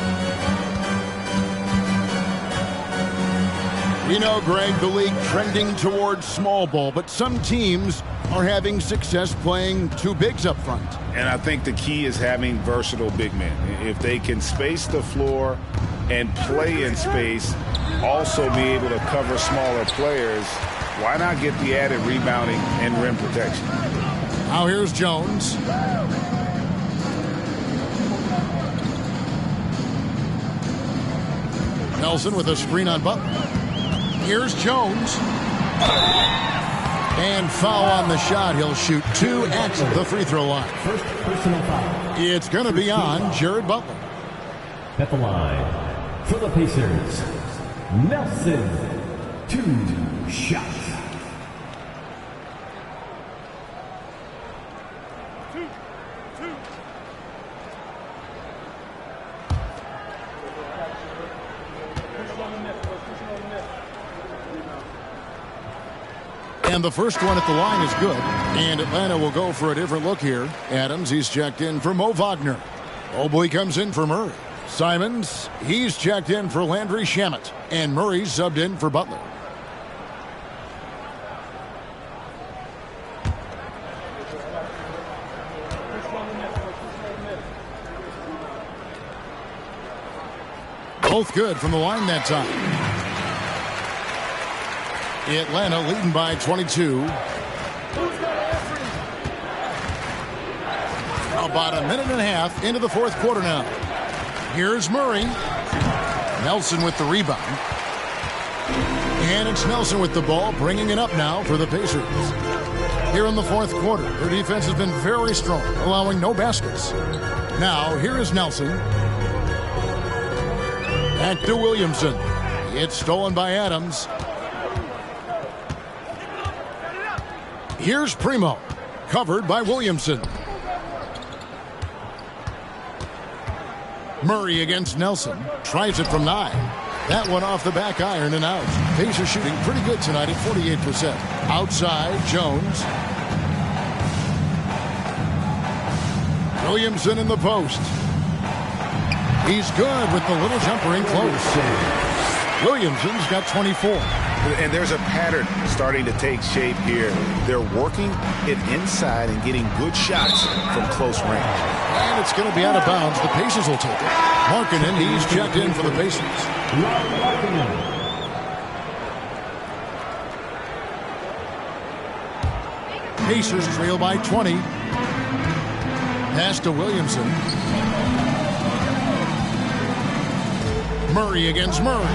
We know, Greg, the league trending towards small ball, but some teams are having success playing 2 bigs up front. And I think the key is having versatile big men. If they can space the floor and play in space, also be able to cover smaller players, why not get the added rebounding and rim protection? Now here's Jones. Nelson with a screen on Butler. Here's Jones. And foul on the shot. He'll shoot 2 at the free throw line. First personal foul. It's going to be on Jared Butler. At the line for the Pacers, Nelson. 2 shots. And the first one at the line is good. And Atlanta will go for a different look here. Adams, he's checked in for Mo Wagner. Mobley comes in for Murray. Simons, he's checked in for Landry Shamet. And Murray's subbed in for Butler. Both good from the line that time. Atlanta leading by 22. About a minute and a half into the 4th quarter now. Here's Murray. Nelson with the rebound. And it's Nelson with the ball, bringing it up now for the Pacers. Here in the 4th quarter, their defense has been very strong, allowing no baskets. Now, here is Nelson. Back to Williamson. It's stolen by Adams. Here's Primo. Covered by Williamson. Murray against Nelson. Tries it from 9. That one off the back iron and out. Pacers shooting pretty good tonight at 48%. Outside, Jones. Williamson in the post. He's good with the little jumper in close. Williamson's got 24. And there's a pattern starting to take shape here. They're working it inside and getting good shots from close range. And it's going to be out of bounds. The Pacers will take it. Markkanen, he's checked in for the Pacers. Pacers trail by 20. Pass to Williamson. Murray against Murray.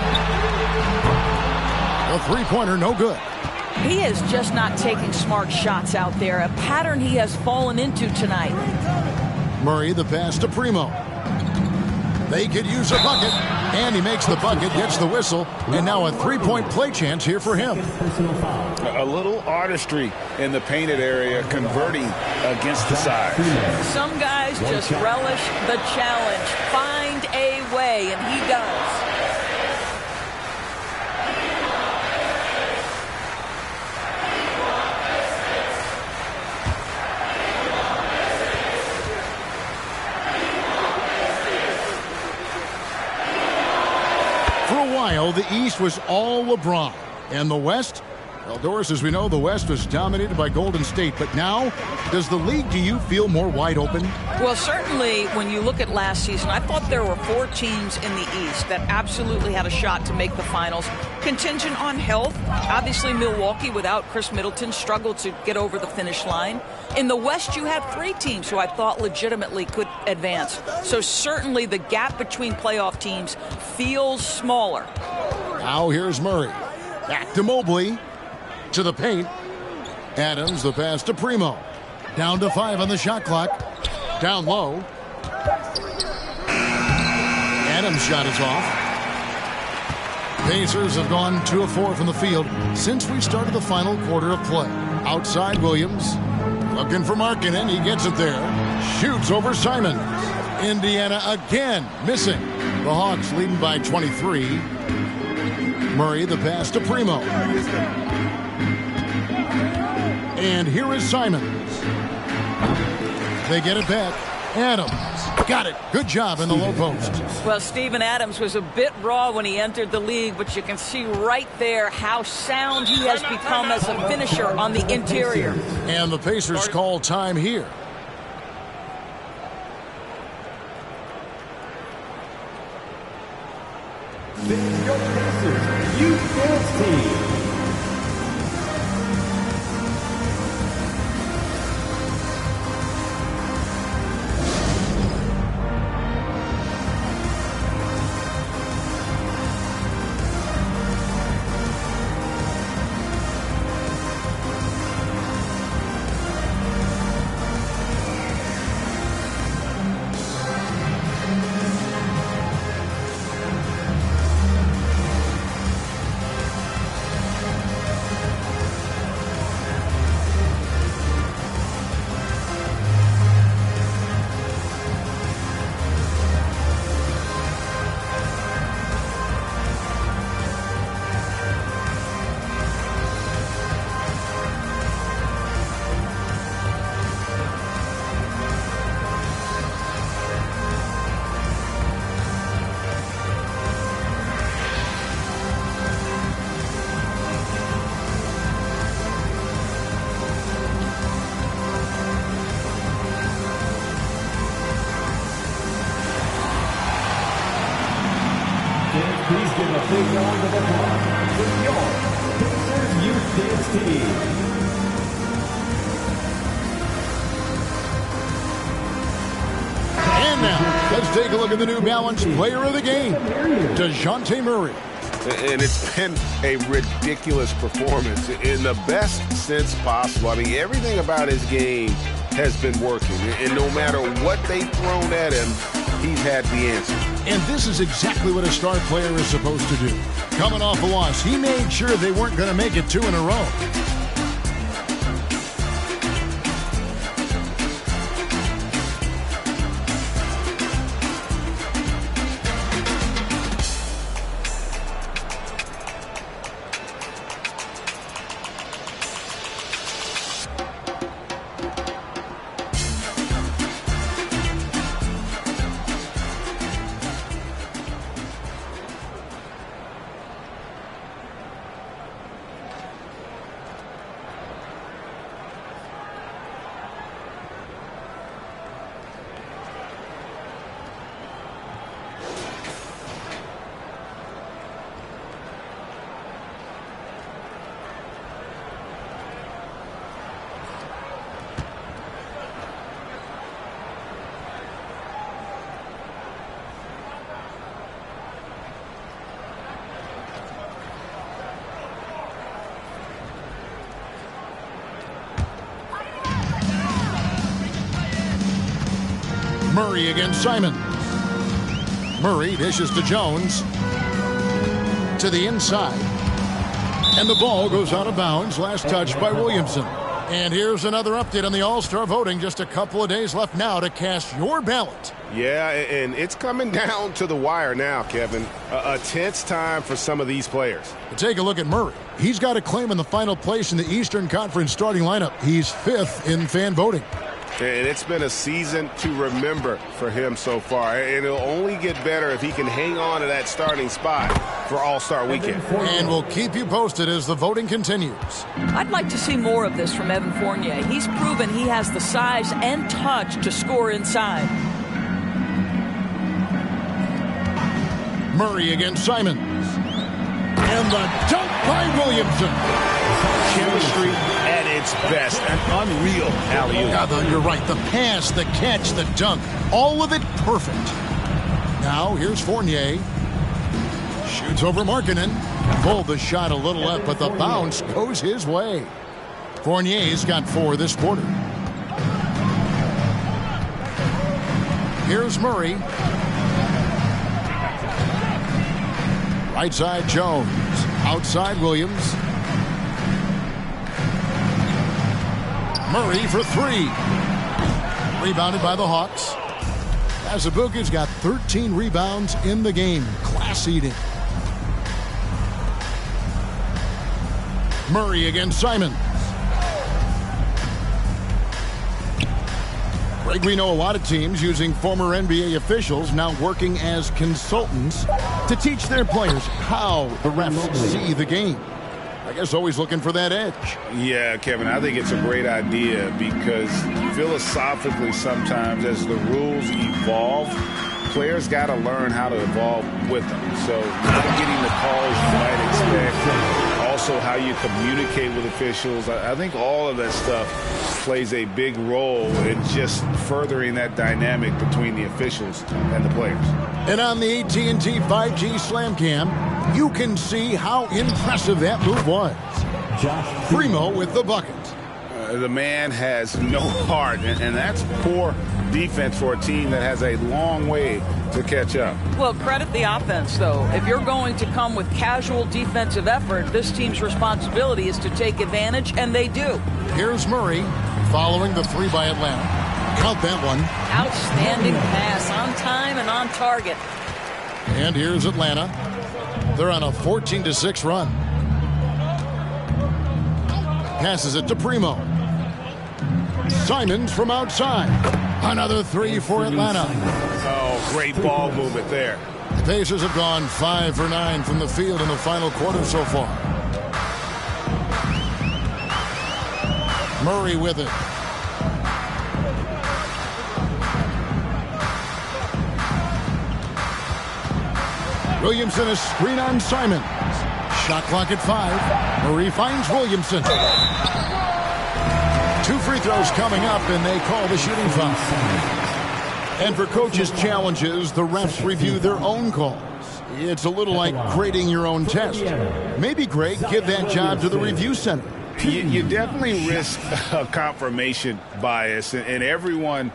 A three-pointer, no good. He is just not taking smart shots out there, a pattern he has fallen into tonight. Murray, the pass to Primo. They could use a bucket, and he makes the bucket, gets the whistle, and now a three-point play chance here for him. A little artistry in the painted area, converting against the size. Some guys just relish the challenge, find a way, and he does. For a while, the East was all LeBron. And the West? Well, Doris, as we know, the West was dominated by Golden State. But now, does the league, do you feel more wide open? Well, certainly, when you look at last season, I thought there were 4 teams in the East that absolutely had a shot to make the finals. Contingent on health. Obviously, Milwaukee, without Chris Middleton, struggled to get over the finish line. In the West, you had 3 teams who I thought legitimately could advance. So certainly the gap between playoff teams feels smaller. Now here's Murray. Back to Mobley. To the paint. Adams, the pass to Primo. Down to 5 on the shot clock. Down low. Adams' shot is off. Pacers have gone 2 of 4 from the field since we started the final quarter of play. Outside Williams. Looking for Markkanen. He gets it there. Shoots over Simons. Indiana again missing. The Hawks leading by 23. Murray, the pass to Primo. And here is Simons. They get it back. Adams got it. Good job in the low post. Well, Steven Adams was a bit raw when he entered the league, but you can see right there how sound he has become as a finisher on the interior. And the Pacers call time here. This is your Pacers Youth Dance Team. Please give a big round of applause for your Pacers Youth Dance Team. And now, let's take a look at the New Balance Player of the Game, DeJounte Murray. And it's been a ridiculous performance in the best sense possible. I mean, everything about his game has been working. And no matter what they've thrown at him, he's had the answer. And this is exactly what a star player is supposed to do. Coming off a loss, he made sure they weren't going to make it 2 in a row. Murray against Simons. Murray dishes to Jones. To the inside. And the ball goes out of bounds. Last touch by Williamson. And here's another update on the All-Star voting. Just a couple of days left now to cast your ballot. Yeah, and it's coming down to the wire now, Kevin. A tense time for some of these players. Take a look at Murray. He's got a claim in the final place in the Eastern Conference starting lineup. He's 5th in fan voting. And it's been a season to remember for him so far. And it'll only get better if he can hang on to that starting spot for All-Star Weekend. And we'll keep you posted as the voting continues. I'd like to see more of this from Evan Fournier. He's proven he has the size and touch to score inside. Murray against Simons. And the dunk by Williamson. Chemistry at its best. An unreal alley-oop. Yeah, you're right. The pass, the catch, the dunk. All of it perfect. Now here's Fournier. Shoots over Markkanen. Pulled the shot a little left, but the bounce goes his way. Fournier's got 4 this quarter. Here's Murray. Right side Jones. Outside Williams. Murray for 3. Rebounded by the Hawks. Azubuike's got 13 rebounds in the game. Class eating. Murray against Simons. Greg, we know a lot of teams using former NBA officials now working as consultants to teach their players how the refs see the game. I guess always looking for that edge. Yeah, Kevin, I think it's a great idea because philosophically sometimes as the rules evolve, players got to learn how to evolve with them. So not getting the calls you might expect, also how you communicate with officials. I think all of that stuff plays a big role in just furthering that dynamic between the officials and the players. And on the AT&T 5G Slam Cam, you can see how impressive that move was. Primo with the bucket. The man has no heart, and that's poor defense for a team that has a long way to catch up. Well, credit the offense, though. If you're going to come with casual defensive effort, this team's responsibility is to take advantage, and they do. Here's Murray following the 3 by Atlanta. Count that one. Outstanding pass, on time and on target. And here's Atlanta. They're on a 14-6 run. Passes it to Primo. Simons from outside. Another 3 for Atlanta. Oh, great ball movement there. The Pacers have gone 5 for 9 from the field in the final quarter so far. Murray with it. Williamson a screen on Simons. Shot clock at 5. Murray finds Williamson. 2 free throws coming up, and they call the shooting foul. And for coaches' challenges, the refs review their own calls. It's a little like grading your own test. Maybe, Greg, give that job to the review center. You definitely risk a confirmation bias, and everyone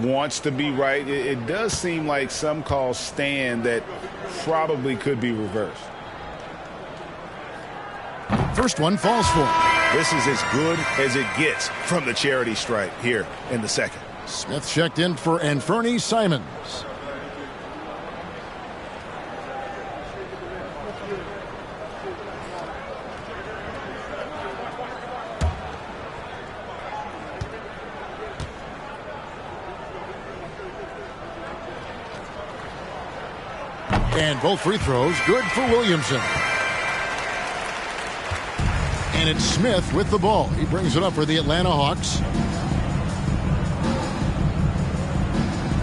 wants to be right. It does seem like some calls stand that probably could be reversed. First one falls for. This is as good as it gets from the charity stripe here in the second. Smith checked in for Anferny Simons. And both free throws good for Williamson. And it's Smith with the ball. He brings it up for the Atlanta Hawks.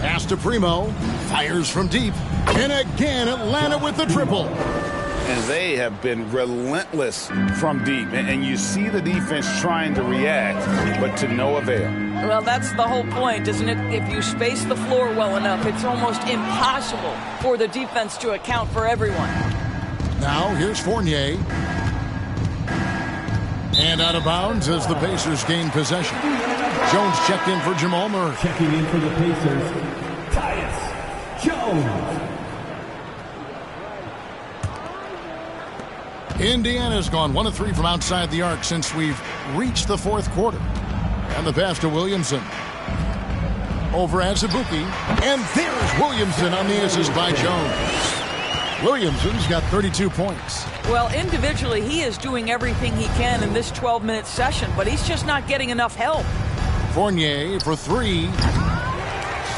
Pass to Primo. Fires from deep. And again, Atlanta with the triple. And they have been relentless from deep. And you see the defense trying to react, but to no avail. Well, that's the whole point, isn't it? If you space the floor well enough, it's almost impossible for the defense to account for everyone. Now, here's Fournier. And out of bounds as the Pacers gain possession. Jones checked in for Jamal Murray. Checking in for the Pacers, Indiana's gone 1 of 3 from outside the arc since we've reached the fourth quarter. And the pass to Williamson. Over at Zabuki. And there's Williamson on the assist by Jones. Williamson's got 32 points. Well, individually, he is doing everything he can in this 12-minute session, but he's just not getting enough help. Fournier for 3.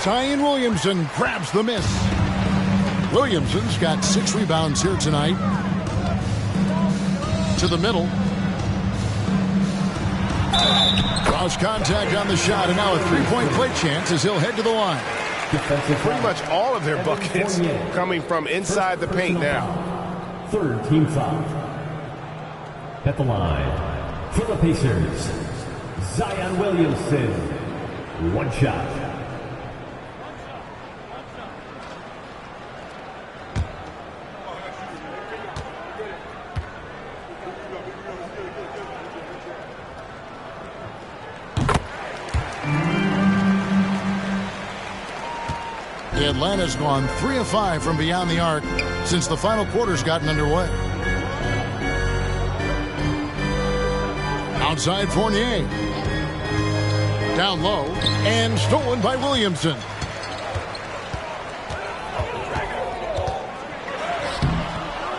Zion Williamson grabs the miss. Williamson's got 6 rebounds here tonight. To the middle. Cross contact on the shot, and now a 3-point play chance as he'll head to the line. Pretty much all of their buckets coming from inside the paint now. Third team foul. At the line for the Pacers, Zion Williamson. 1 shot. Atlanta's gone 3 of 5 from beyond the arc since the final quarter's gotten underway. Outside Fournier. Down low and stolen by Williamson.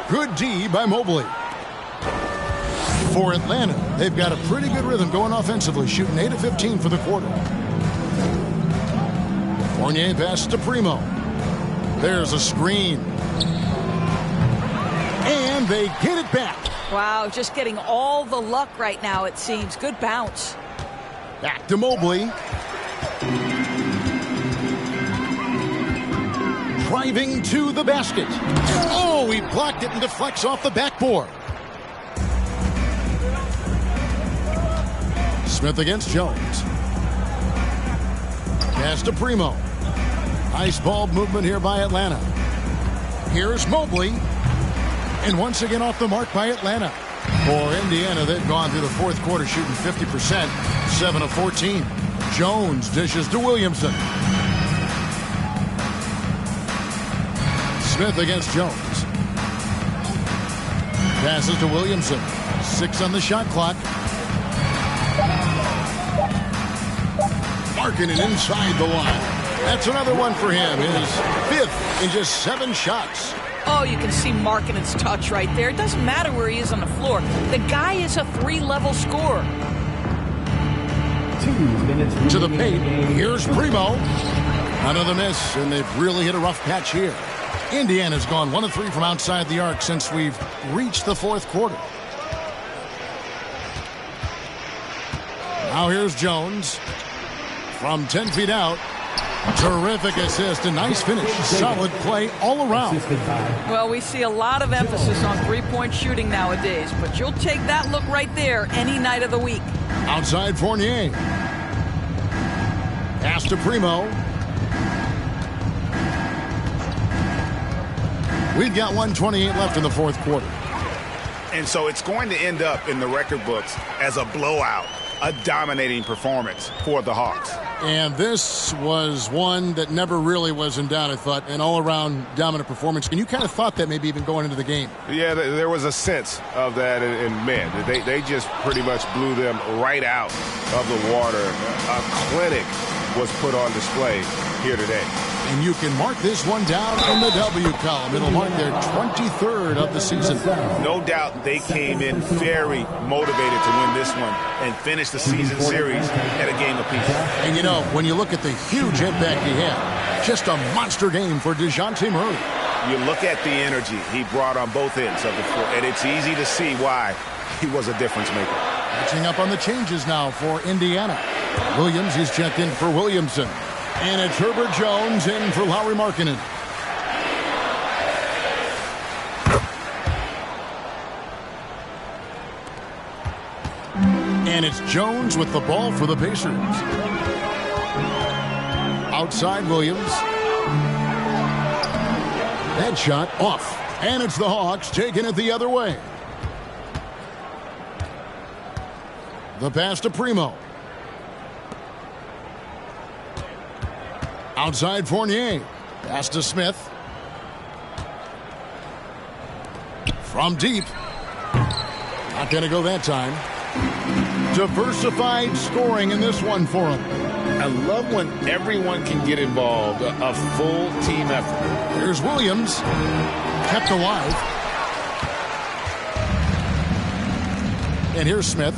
Good D by Mobley. For Atlanta, they've got a pretty good rhythm going offensively, shooting 8 of 15 for the quarter. Fournier passes to Primo. There's a screen. And they get it back. Wow, just getting all the luck right now, it seems. Good bounce. Back to Mobley. Driving to the basket. Oh, he blocked it and deflects off the backboard. Smith against Jones. Pass to Primo. Nice ball movement here by Atlanta. Here's Mobley. And once again off the mark by Atlanta. For Indiana, they've gone through the fourth quarter shooting 50%, 7 of 14. Jones dishes to Williamson. Smith against Jones. Passes to Williamson. 6 on the shot clock. Marking it inside the line. That's another one for him. His 5th in just 7 shots. Oh, you can see Markkanen's touch right there. It doesn't matter where he is on the floor. The guy is a 3-level scorer. 2 minutes to the paint. Here's Primo. Another miss, and they've really hit a rough patch here. Indiana's gone 1 of 3 from outside the arc since we've reached the fourth quarter. Now here's Jones. From 10 feet out. Terrific assist, a nice finish. Solid play all around. Well, we see a lot of emphasis on three-point shooting nowadays, but you'll take that look right there any night of the week. Outside Fournier. Pass to Primo. We've got 1:28 left in the fourth quarter. And so it's going to end up in the record books as a blowout, a dominating performance for the Hawks. And this was one that never really was in doubt, I thought, an all-around dominant performance. And you kind of thought that maybe even going into the game. Yeah, there was a sense of that, and man, they just pretty much blew them right out of the water. A clinic was put on display here today. And you can mark this one down in the W column. It'll mark their 23rd of the season. No doubt they came in very motivated to win this one and finish the season series at a game apiece. And you know, when you look at the huge impact he had, just a monster game for DeJounte Murray. You look at the energy he brought on both ends of the floor, and it's easy to see why he was a difference maker. Catching up on the changes now for Indiana. Williams is checked in for Williamson. And it's Herbert Jones in for Lauri Markkanen. And it's Jones with the ball for the Pacers. Outside Williams. That shot off. And it's the Hawks taking it the other way. The pass to Primo. Outside Fournier. Pass to Smith. From deep. Not going to go that time. Diversified scoring in this one for him. I love when everyone can get involved, a full team effort. Here's Williams. Kept alive. And here's Smith.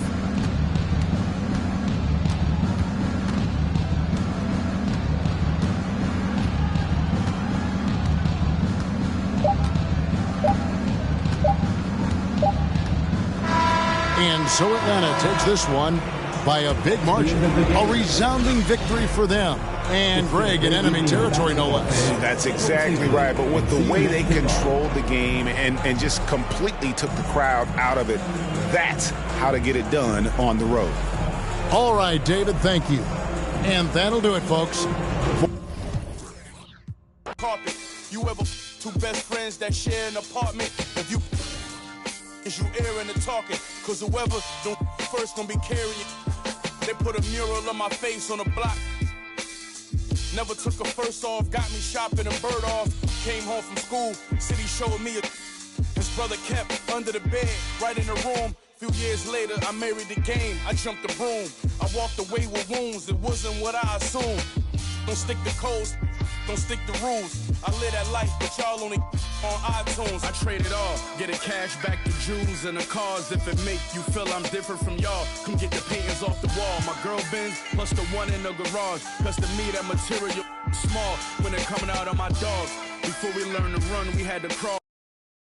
And so Atlanta takes this one by a big margin. A resounding victory for them. And Greg in enemy territory, no less. That's exactly right. But with the way they controlled the game and just completely took the crowd out of it, that's how to get it done on the road. All right, David, thank you. And that'll do it, folks. Carpet. You ever two best friends that share an apartment? If you is you airing and talking, cause whoever don't first gonna be carrying. They put a mural on my face on the block. Never took a first off, got me shopping and bird off. Came home from school, city showed me his brother kept under the bed, right in the room. Few years later, I married the game, I jumped the broom. I walked away with wounds, it wasn't what I assumed. Don't stick to codes, don't stick to rules. I live that life, but y'all only on iTunes. I trade it all, get it cash back to Jews and the cars. If it make you feel I'm different from y'all, come get the paintings off the wall. My girl Benz plus the one in the garage. Cause to me that material small when they're coming out on my dogs. Before we learned to run, we had to crawl.